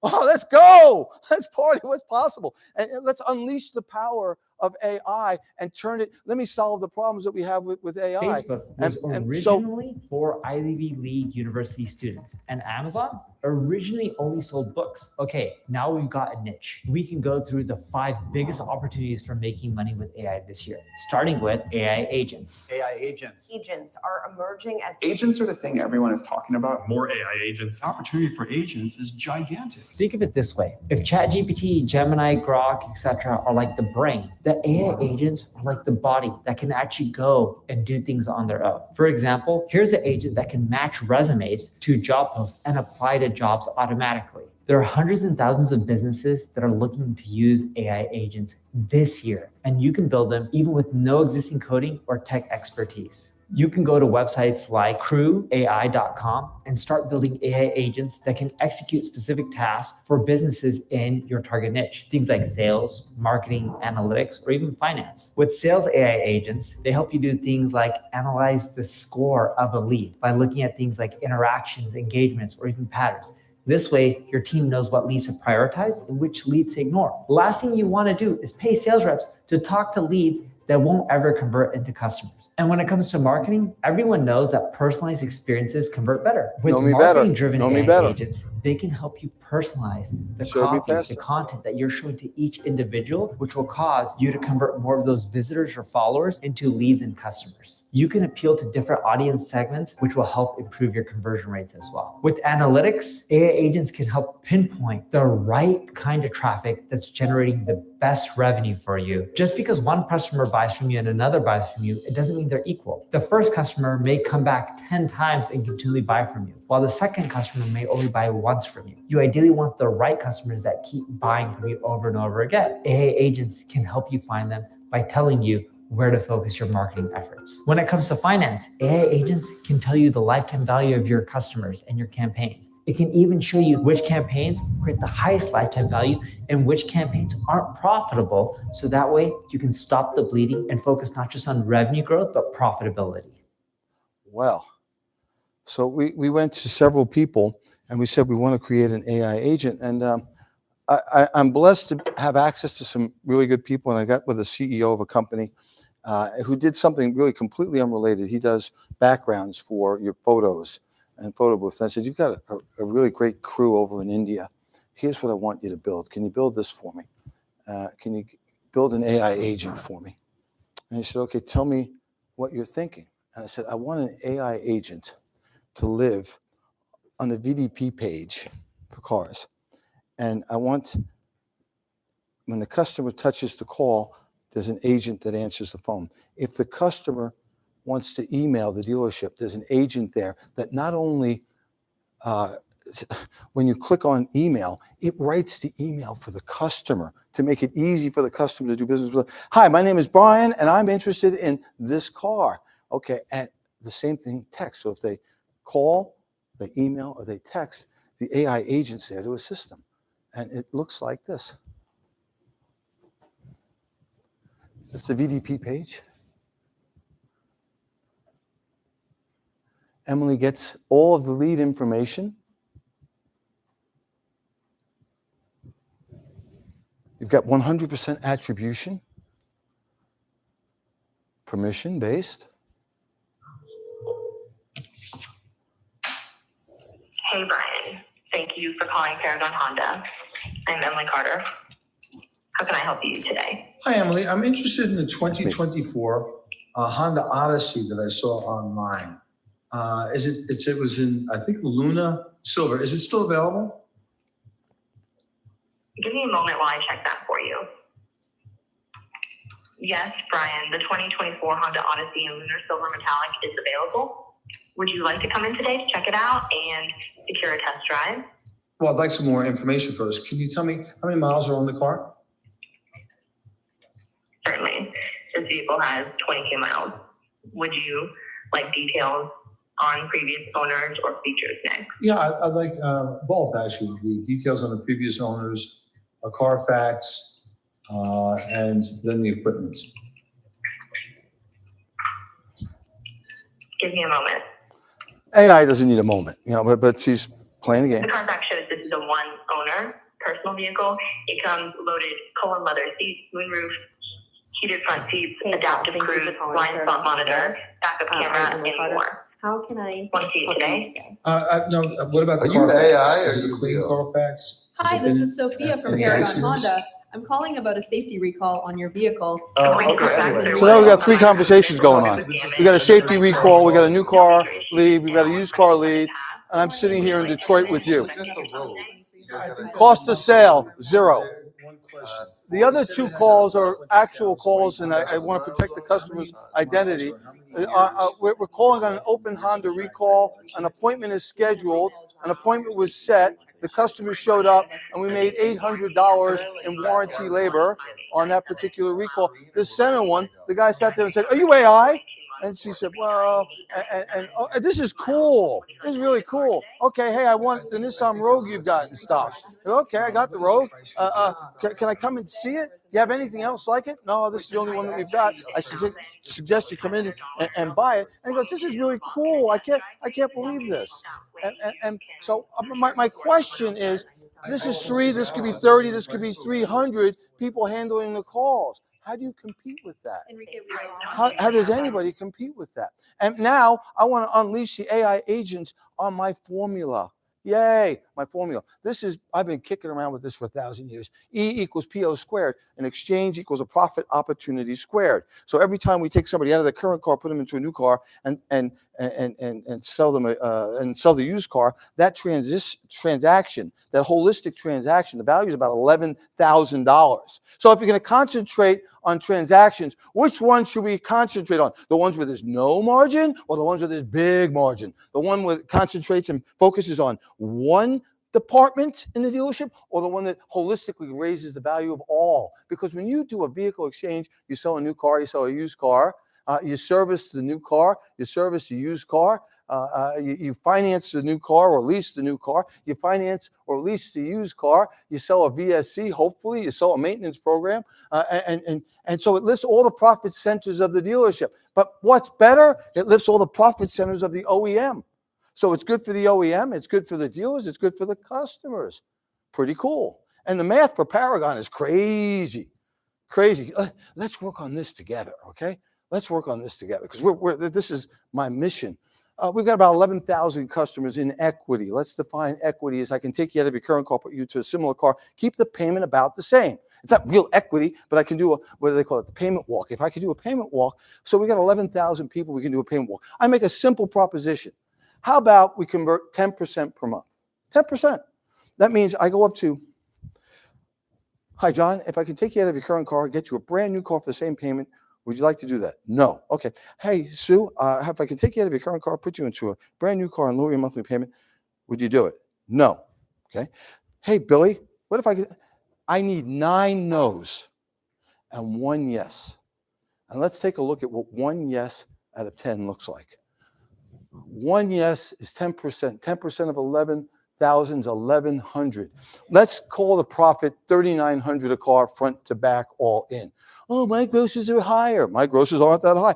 Oh, let's go. Let's party. What's possible? And let's unleash the power of AI and turn it. Let me solve the problems that we have with AI. Facebook was originally for Ivy League university students, and Amazon originally only sold books. Okay, now we've got a niche. We can go through the 5 biggest opportunities for making money with AI this year, starting with AI agents. AI agents. Agents are emerging as Agents are the thing everyone is talking about. More AI agents. The opportunity for agents is gigantic. Think of it this way. If ChatGPT, Gemini, Grok, etc. are like the brain, the AI agents are like the body that can actually go and do things on their own. For example, here's an agent that can match resumes to job posts and apply to jobs automatically. There are hundreds and thousands of businesses that are looking to use AI agents this year, and you can build them even with no existing coding or tech expertise. You can go to websites like crewai.com and start building AI agents that can execute specific tasks for businesses in your target niche. Things like sales, marketing, analytics, or even finance. With sales AI agents, they help you do things like analyze the score of a lead by looking at things like interactions, engagements, or even patterns. This way, your team knows what leads to prioritize and which leads to ignore. The last thing you want to do is pay sales reps to talk to leads that won't ever convert into customers. And when it comes to marketing, everyone knows that personalized experiences convert better. With marketing-driven AI agents, they can help you personalize the copy, the content that you're showing to each individual, which will cause you to convert more of those visitors or followers into leads and customers. You can appeal to different audience segments, which will help improve your conversion rates as well. With analytics, AI agents can help pinpoint the right kind of traffic that's generating the best revenue for you. Just because one customer buys from you and another buys from you, it doesn't mean they're equal. The first customer may come back 10 times and continually buy from you, while the second customer may only buy once from you. You ideally want the right customers that keep buying from you over and over again. AA agents can help you find them by telling you where to focus your marketing efforts. When it comes to finance, AA agents can tell you the lifetime value of your customers and your campaigns. It can even show you which campaigns create the highest lifetime value and which campaigns aren't profitable. So that way you can stop the bleeding and focus not just on revenue growth, but profitability. Well, so we went to several people and we said we want to create an AI agent. And I'm blessed to have access to some really good people. And I got with a CEO of a company who did something really completely unrelated. He does backgrounds for your photos and photo booths. And I said, you've got a really great crew over in India. Here's what I want you to build. Can you build this for me? Can you build an AI agent for me? And he said, okay, tell me what you're thinking. And I said, I want an AI agent to live on the VDP page for cars. And I want, when the customer touches the call, there's an agent that answers the phone. If the customer wants to email the dealership, there's an agent there that not only, when you click on email, it writes the email for the customer to make it easy for the customer to do business with. Hi, my name is Brian, and I'm interested in this car. Okay, and the same thing, text. So if they call, they email, or they text, the AI agent's there to assist them. And it looks like this. It's the VDP page. Emily gets all of the lead information. You've got 100% attribution, permission-based. Hey, Brian. Thank you for calling Paragon Honda. I'm Emily Carter. How can I help you today? Hi, Emily. I'm interested in the 2024 Honda Odyssey that I saw online. It was in, I think, Luna Silver. Is it still available? Give me a moment while I check that for you. Yes, Brian, the 2024 Honda Odyssey in Lunar Silver Metallic is available. Would you like to come in today to check it out and secure a test drive? Well, I'd like some more information first. Can you tell me how many miles are on the car? Certainly. This vehicle has 22 miles. Would you like details on previous owners or features next? Yeah, I'd like both, actually. The details on the previous owners, a Carfax, and then the equipment. Give me a moment. AI doesn't need a moment, but she's playing the game. The Carfax shows this is a one owner personal vehicle. It comes loaded color leather seats, moonroof, heated front seats, adaptive cruise, blind spot monitor, backup camera, and more. How can I? Want to see it today? No, what about the Are you Carfax? AI or Is it you a clean real? Carfax? Hi, this is Sophia from Any Paragon accidents? Honda. I'm calling about a safety recall on your vehicle. Okay. So now we got three conversations going on. We got a safety recall, we got a new car lead, we got a used car lead, and I'm sitting here in Detroit with you. Cost of sale, 0. The other two calls are actual calls, and I want to protect the customer's identity. We're calling on an open Honda recall. An appointment is scheduled. An appointment was set. The customer showed up, and we made $800 in warranty labor on that particular recall. The center one, the guy sat there and said, "Are you AI?" And she said, "Well," and this is cool. This is really cool. Okay, hey, I want the Nissan Rogue you've got in stock. Okay, I got the Rogue. Can I come and see it? Do you have anything else like it? No, this is the only one that we've got. I suggest you come in and buy it. And he goes, "This is really cool. I can't believe this." And so my question is, this is 3, this could be 30, this could be 300 people handling the calls. How do you compete with that? How does anybody compete with that? And now I want to unleash the AI agents on my formula. Yay, my formula. I've been kicking around with this for 1,000 years. E equals PO squared, and exchange equals a profit opportunity squared. So every time we take somebody out of the current car, put them into a new car, and sell them and sell the used car, that transaction, that holistic transaction, the value is about $11,000. So if you're going to concentrate on transactions, which one should we concentrate on? The ones where there's no margin or the ones where there's big margin? The one where it concentrates and focuses on one department in the dealership, or the one that holistically raises the value of all? Because when you do a vehicle exchange, you sell a new car, you sell a used car, you service the new car, you service the used car, you finance the new car or lease the new car, you finance or lease the used car, you sell a VSC, hopefully, you sell a maintenance program, and so it lifts all the profit centers of the dealership. But what's better? It lifts all the profit centers of the OEM. So it's good for the OEM, it's good for the dealers, it's good for the customers. Pretty cool. And the math for Paragon is crazy. Crazy. Let's work on this together, okay? Let's work on this together, because this is my mission. We've got about 11,000 customers in equity. Let's define equity as I can take you out of your current car, put you to a similar car, keep the payment about the same. It's not real equity, but I can do what do they call it? The payment walk. If I could do a payment walk, so we got 11,000 people, we can do a payment walk. I make a simple proposition. How about we convert 10% per month? 10%. That means I go up to, hi, John, if I can take you out of your current car, get you a brand new car for the same payment, would you like to do that? No. Okay. Hey, Sue, if I can take you out of your current car, put you into a brand new car and lower your monthly payment, would you do it? No. Okay. Hey, Billy, what if I need 9 no's and 1 yes. And let's take a look at what 1 yes out of 10 looks like. 1 yes is 10%. 10% of 11,000 is 1,100. Let's call the profit $3,900 a car, front to back, all in. Oh, my grosses are higher. My grosses aren't that high.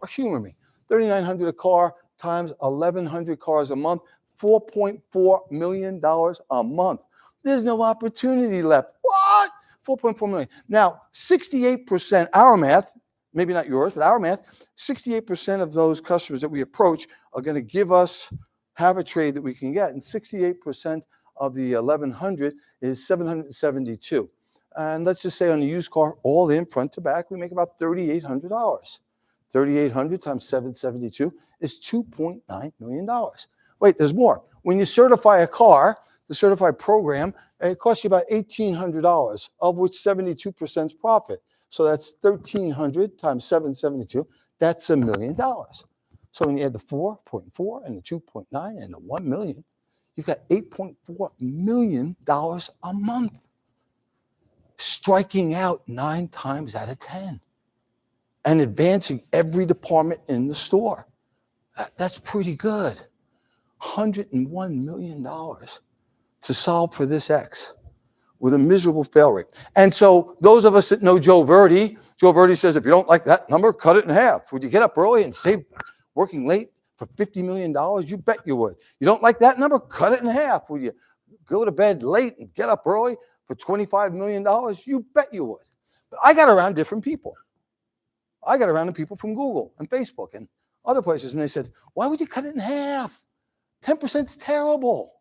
Humor me. $3,900 a car times 1,100 cars a month, $4.4 million a month. There's no opportunity left. What? 4.4 million. Now, 68%, our math, maybe not yours, but our math, 68% of those customers that we approach are going to have a trade that we can get. And 68% of the 1,100 is 772. And let's just say on the used car, all in front to back, we make about $3,800. 3,800 times 772 is $2.9 million. Wait, there's more. When you certify a car, the certified program, it costs you about $1,800, of which 72% is profit. So that's 1,300 times 772. That's $1 million. So when you add the 4.4 and the 2.9 and the 1 million, you've got $8.4 million a month. Striking out 9 times out of 10 and advancing every department in the store. That's pretty good. $101 million to solve for this X with a miserable fail rate. And so those of us that know Joe Verdi says, if you don't like that number, cut it in half. Would you get up early and save working late for $50 million? You bet you would. You don't like that number, cut it in half. Would you go to bed late and get up early for $25 million? You bet you would. But I got around different people. I got around the people from Google and Facebook and other places, and they said, why would you cut it in half? 10% is terrible.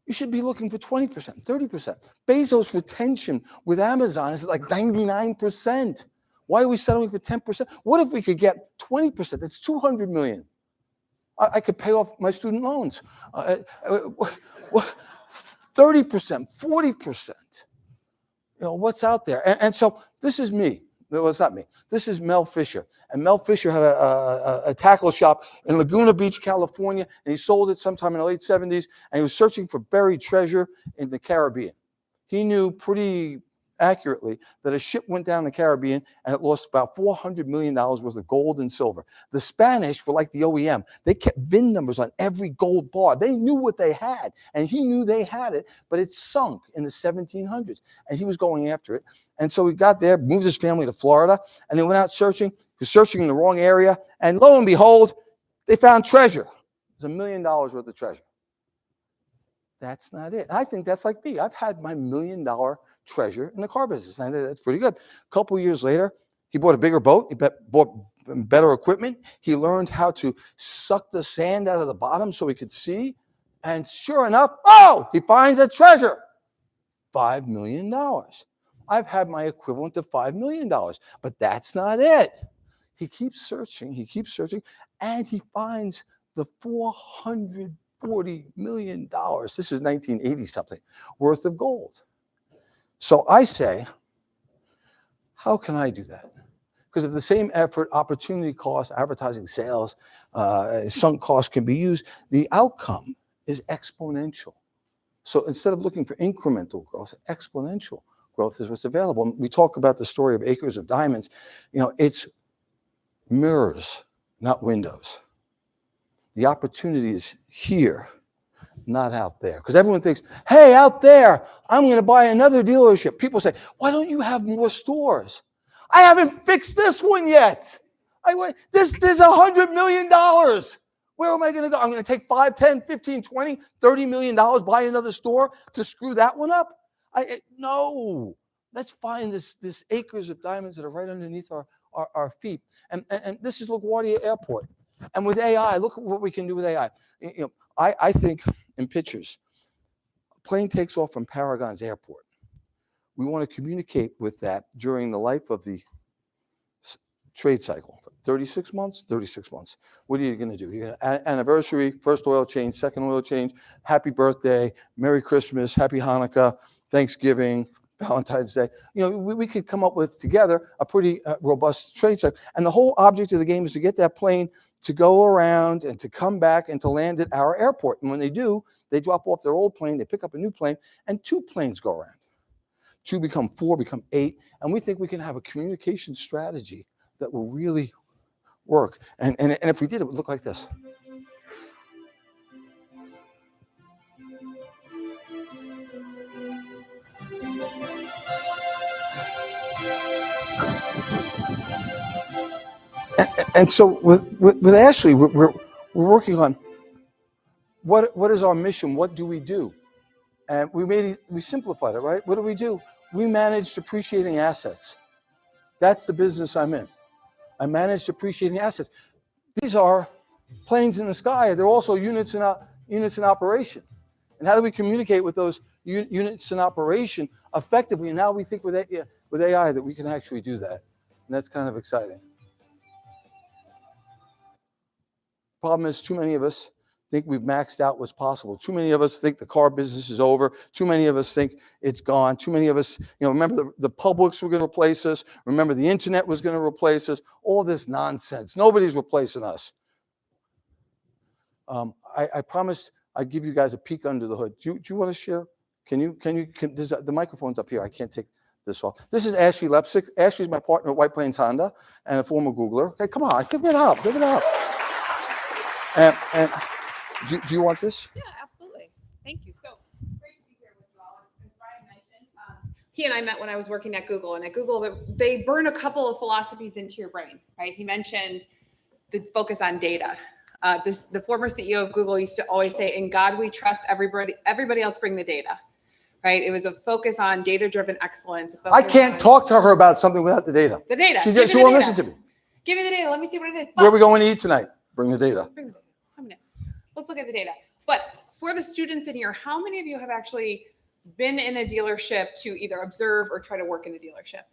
You should be looking for 20%, 30%. Bezos' retention with Amazon is like 99%. Why are we settling for 10%? What if we could get 20%? That's $200 million. I could pay off my student loans. 30%, 40%. You know, what's out there? And so this is me. Well, it's not me. This is Mel Fisher. And Mel Fisher had a tackle shop in Laguna Beach, California, and he sold it sometime in the late 70s, and he was searching for buried treasure in the Caribbean. He knew pretty accurately that a ship went down the Caribbean and it lost about $400 million worth of gold and silver. The Spanish were like the OEM. They kept VIN numbers on every gold bar. They knew what they had, and he knew they had it, but it sunk in the 1700s, and he was going after it. And so he got there, moved his family to Florida, and they went out searching. He was searching in the wrong area, and lo and behold, they found treasure. It was $1 million worth of treasure. That's not it. I think that's like me. I've had my $1 million treasure in the car business. And that's pretty good. A couple of years later, he bought a bigger boat. He bought better equipment. He learned how to suck the sand out of the bottom so he could see. And sure enough, oh, he finds a treasure. $5 million. I've had my equivalent of $5 million, but that's not it. He keeps searching, and he finds the $440 million. This is 1980 something worth of gold. So I say, how can I do that? Because of the same effort, opportunity cost, advertising, sales, sunk costs can be used, the outcome is exponential. So instead of looking for incremental growth, exponential growth is what's available. And we talk about the story of acres of diamonds. It's mirrors, not windows. The opportunity is here, not out there. Because everyone thinks, hey, out there, I'm going to buy another dealership. People say, why don't you have more stores? I haven't fixed this one yet. There's $100 million. Where am I going to go? I'm going to take 5, 10, 15, 20, $30 million, buy another store to screw that one up? No. Let's find this acres of diamonds that are right underneath our feet. And this is LaGuardia Airport. And with AI, look at what we can do with AI. I think in pictures, a plane takes off from Paragon's airport. We want to communicate with that during the life of the trade cycle. 36 months, 36 months. What are you going to do? You're going to anniversary, first oil change, second oil change, happy birthday, Merry Christmas, Happy Hanukkah, Thanksgiving, Valentine's Day. We could come up with together a pretty robust trade cycle. And the whole object of the game is to get that plane to go around and to come back and to land at our airport. And when they do, they drop off their old plane, they pick up a new plane, and 2 planes go around. 2 become 4, become 8. And we think we can have a communication strategy that will really work. And if we did, it would look like this. And so with Ashley, we're working on what is our mission? What do we do? And we simplified it, right? What do? We manage depreciating assets. That's the business I'm in. I manage depreciating assets. These are planes in the sky. They're also units in operation. And how do we communicate with those units in operation effectively? And now we think with AI that we can actually do that. And that's kind of exciting. Problem is, too many of us think we've maxed out what's possible. Too many of us think the car business is over. Too many of us think it's gone. Too many of us, remember the Publix were going to replace us. Remember the internet was going to replace us. All this nonsense. Nobody's replacing us. I promised I'd give you guys a peek under the hood. Do you want to share? The microphone's up here. I can't take this off. This is Ashley Lepsick. Ashley's my partner at White Plains Honda and a former Googler. Okay, come on, give it up. And do you want this? Yeah, absolutely. Thank you. So great to be here with you all. As Brian mentioned, he and I met when I was working at Google, and at Google, they burn a couple of philosophies into your brain, right? He mentioned the focus on data. The former CEO of Google used to always say, "In God we trust. Everybody else bring the data." Right? It was a focus on data-driven excellence. I can't talk to her about something without the data. The data. She won't listen to me. Give me the data. Let me see what it is. Where are we going to eat tonight? Bring the data. Let's look at the data. But for the students in here, how many of you have actually been in a dealership to either observe or try to work in a dealership?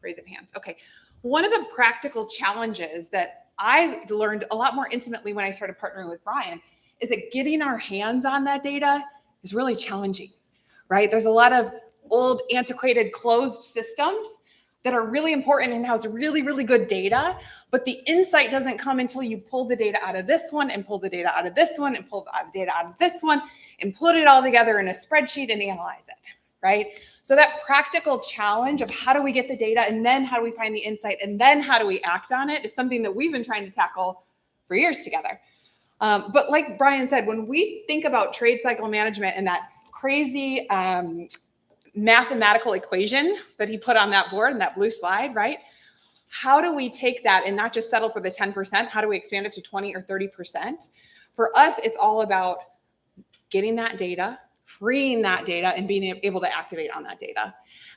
Raise of hands. Okay. One of the practical challenges that I learned a lot more intimately when I started partnering with Brian is that getting our hands on that data is really challenging, right? There's a lot of old, antiquated, closed systems that are really important and has really, really good data, but the insight doesn't come until you pull the data out of this one and pull the data out of this one and pull the data out of this one and put it all together in a spreadsheet and analyze it, right? So that practical challenge of how do we get the data and then how do we find the insight and then how do we act on it is something that we've been trying to tackle for years together. But like Brian said, when we think about trade cycle management and that crazy mathematical equation that he put on that board in that blue slide, right? How do we take that and not just settle for the 10%? How do we expand it to 20 or 30%? For us, it's all about getting that data, freeing that data, and being able to activate on that data.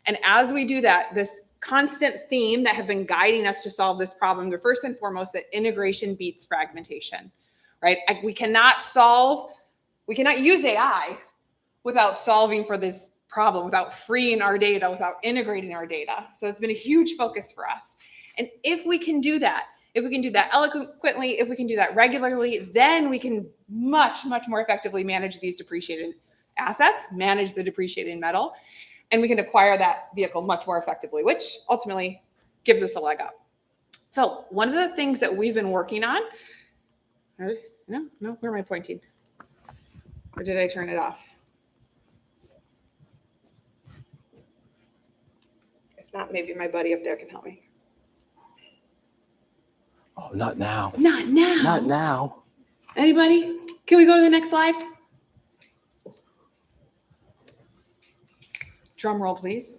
And as we do that, this constant theme that have been guiding us to solve this problem, the first and foremost, that integration beats fragmentation, right? We cannot solve We cannot use AI without solving for this problem, without freeing our data, without integrating our data. So it's been a huge focus for us. And if we can do that, if we can do that eloquently, if we can do that regularly, then we can much, much more effectively manage these depreciated assets, manage the depreciating metal, and we can acquire that vehicle much more effectively, which ultimately gives us a leg up. So one of the things that we've been working on, no, where am I pointing? Or did I turn it off? If not, maybe my buddy up there can help me. Oh, not now. Not now. Not now. Anybody? Can we go to the next slide? Drum roll, please.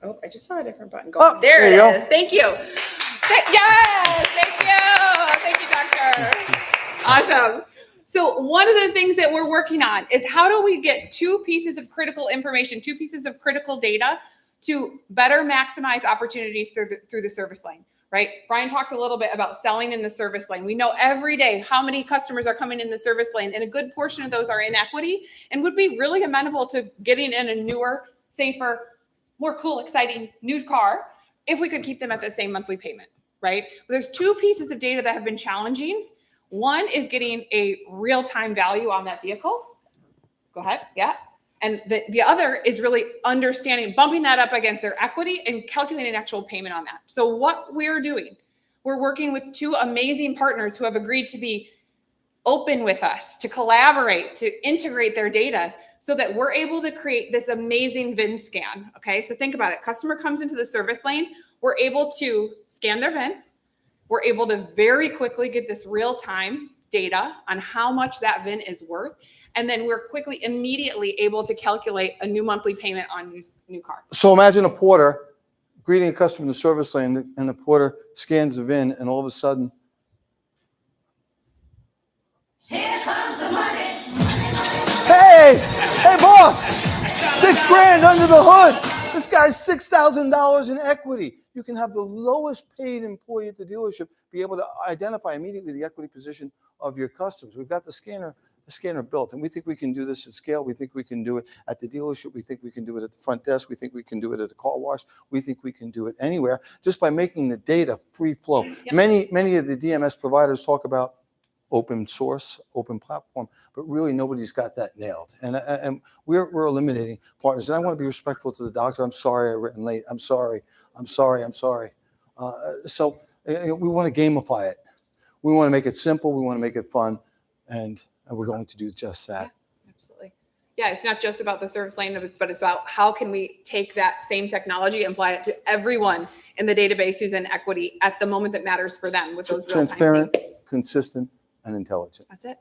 Oh, I just saw a different button go. Oh, there there it you is. go. Thank you. Yes, thank you. Thank you, Doctor. Awesome. So one of the things that we're working on is how do we get two pieces of critical information, two pieces of critical data to better maximize opportunities through the service lane, right? Brian talked a little bit about selling in the service lane. We know every day how many customers are coming in the service lane, and a good portion of those are in equity and would be really amenable to getting in a newer, safer, more cool, exciting new car if we could keep them at the same monthly payment, right? There's two pieces of data that have been challenging. One is getting a real-time value on that vehicle. Go ahead, yeah. And the other is really understanding, bumping that up against their equity and calculating an actual payment on that. So what we're doing, we're working with two amazing partners who have agreed to be open with us, to collaborate, to integrate their data so that we're able to create this amazing VIN scan, okay? So think about it. Customer comes into the service lane. We're able to scan their VIN. We're able to very quickly get this real-time data on how much that VIN is worth. And then we're quickly, immediately able to calculate a new monthly payment on new car. So imagine a porter greeting a customer in the service lane, and the porter scans the VIN, and all of a sudden, Here comes the money. hey, boss, $6,000 under the hood. This guy's $6,000 in equity. You can have the lowest paid employee at the dealership be able to identify immediately the equity position of your customers. We've got the scanner built, and we think we can do this at scale. We think we can do it at the dealership. We think we can do it at the front desk. We think we can do it at the car wash. We think we can do it anywhere just by making the data free flow. Yep. Many of the DMS providers talk about open source, open platform, but really nobody's got that nailed. And we're eliminating partners. And I want to be respectful to the doctor. I'm sorry I written late. I'm sorry. So we want to gamify it. We want to make it simple. We want to make it fun. And we're going to do just that. Yeah, absolutely. Yeah, it's not just about the service lane, but it's about how can we take that same technology and apply it to everyone in the database who's in equity at the moment that matters for them with those real-time Transparent, things. consistent, and intelligent. That's it.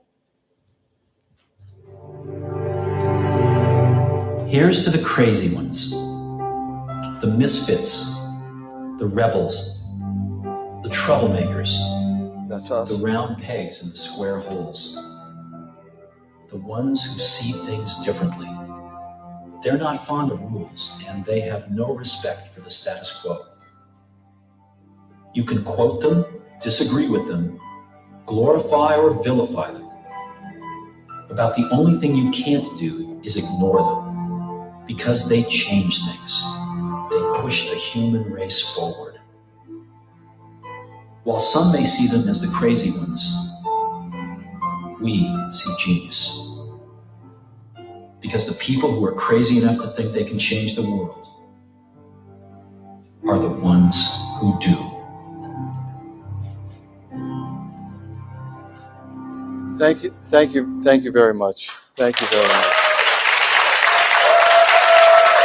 Here's to the crazy ones, the misfits, the rebels, the troublemakers. That's us. The round pegs in the square holes. The ones who see things differently. They're not fond of rules, and they have no respect for the status quo. You can quote them, disagree with them, glorify or vilify them. About the only thing you can't do is ignore them, because they change things. They push the human race forward. While some may see them as the crazy ones, we see genius. Because the people who are crazy enough to think they can change the world are the ones who do. Thank you very much. Thank you very much.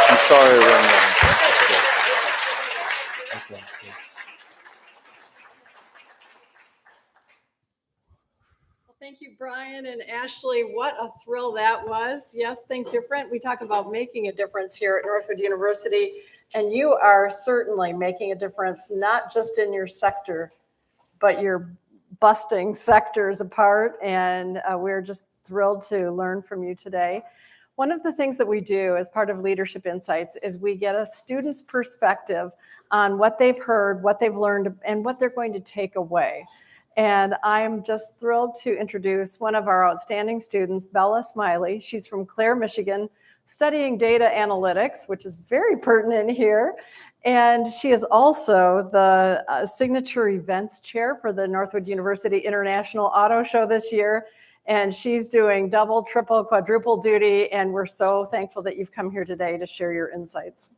I'm sorry I ran late. Okay. Thank you, Brian and Ashley. What a thrill that was. Yes, think different. We talk about making a difference here at Northwood University, and you are certainly making a difference, not just in your sector, but you're busting sectors apart, and we're just thrilled to learn from you today. One of the things that we do as part of Leadership Insights is we get a student's perspective on what they've heard, what they've learned, and what they're going to take away. And I'm just thrilled to introduce one of our outstanding students, Bella Smiley. She's from Clare, Michigan, studying data analytics, which is very pertinent here. And she is also the signature events chair for the Northwood University International Auto Show this year. And she's doing double, triple, quadruple duty. And we're so thankful that you've come here today to share your insights.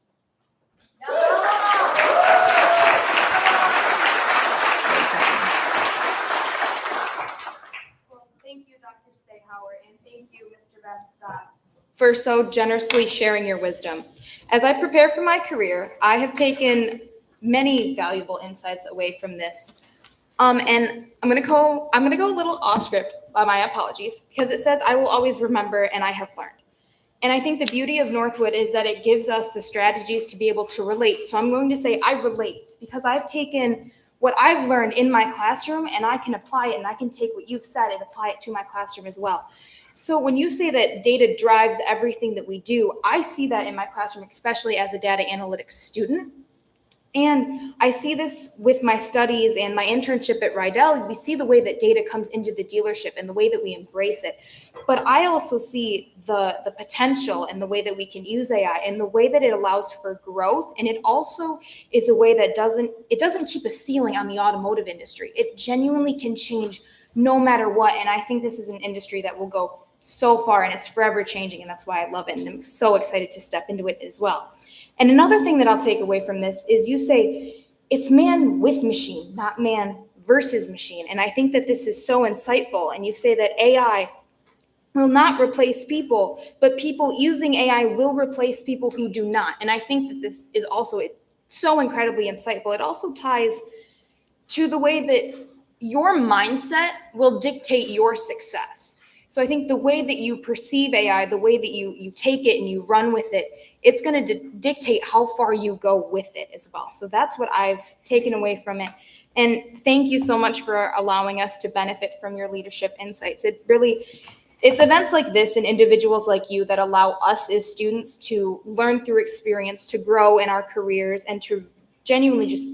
Thank you, Dr. Stayhauer, and thank you, Mr. Benstock, for so generously sharing your wisdom. As I prepare for my career, I have taken many valuable insights away from this. And I'm gonna go a little off script, my apologies, because it says I will always remember and I have learned. And I think the beauty of Northwood is that it gives us the strategies to be able to relate. So I'm going to say I relate because I've taken what I've learned in my classroom and I can apply it, and I can take what you've said and apply it to my classroom as well. So when you say that data drives everything that we do, I see that in my classroom, especially as a data analytics student. And I see this with my studies and my internship at Rydell. We see the way that data comes into the dealership and the way that we embrace it. But I also see the potential and the way that we can use AI and the way that it allows for growth. And it also is a way that doesn't keep a ceiling on the automotive industry. It genuinely can change no matter what. And I think this is an industry that will go so far, and it's forever changing. And that's why I love it. And I'm so excited to step into it as well. And another thing that I'll take away from this is you say it's man with machine, not man versus machine. And I think that this is so insightful. And you say that AI will not replace people, but people using AI will replace people who do not. And I think that this is also so incredibly insightful. It also ties to the way that your mindset will dictate your success. So I think the way that you perceive AI, the way that you take it and you run with it, it's going to dictate how far you go with it as well. So that's what I've taken away from it. And thank you so much for allowing us to benefit from your leadership insights. It's events like this and individuals like you that allow us as students to learn through experience, to grow in our careers, and to genuinely just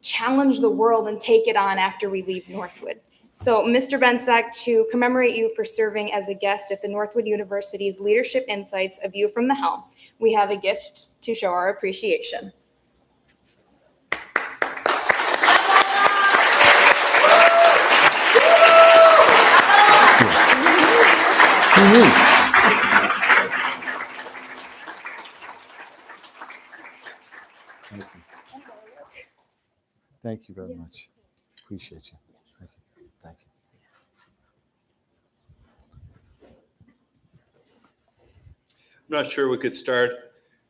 challenge the world and take it on after we leave Northwood. So Mr. Benstock, to commemorate you for serving as a guest at the Northwood University's Leadership Insights, A View from the Helm, we have a gift to show our appreciation. Thank you very much. Appreciate you. Thank you. Thank you. I'm not sure we could start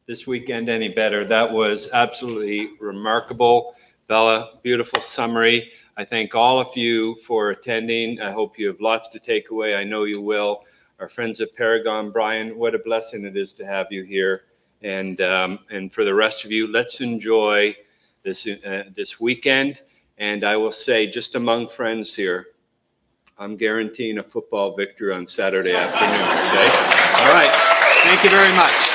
this weekend any better. That was absolutely remarkable. Bella, beautiful summary. I thank all of you for attending. I hope you have lots to take away. I know you will. Our friends at Paragon, Brian, what a blessing it is to have you here. And for the rest of you, let's enjoy this weekend. And I will say, just among friends here, I'm guaranteeing a football victory on Saturday afternoon. Okay? All right. Thank you very much.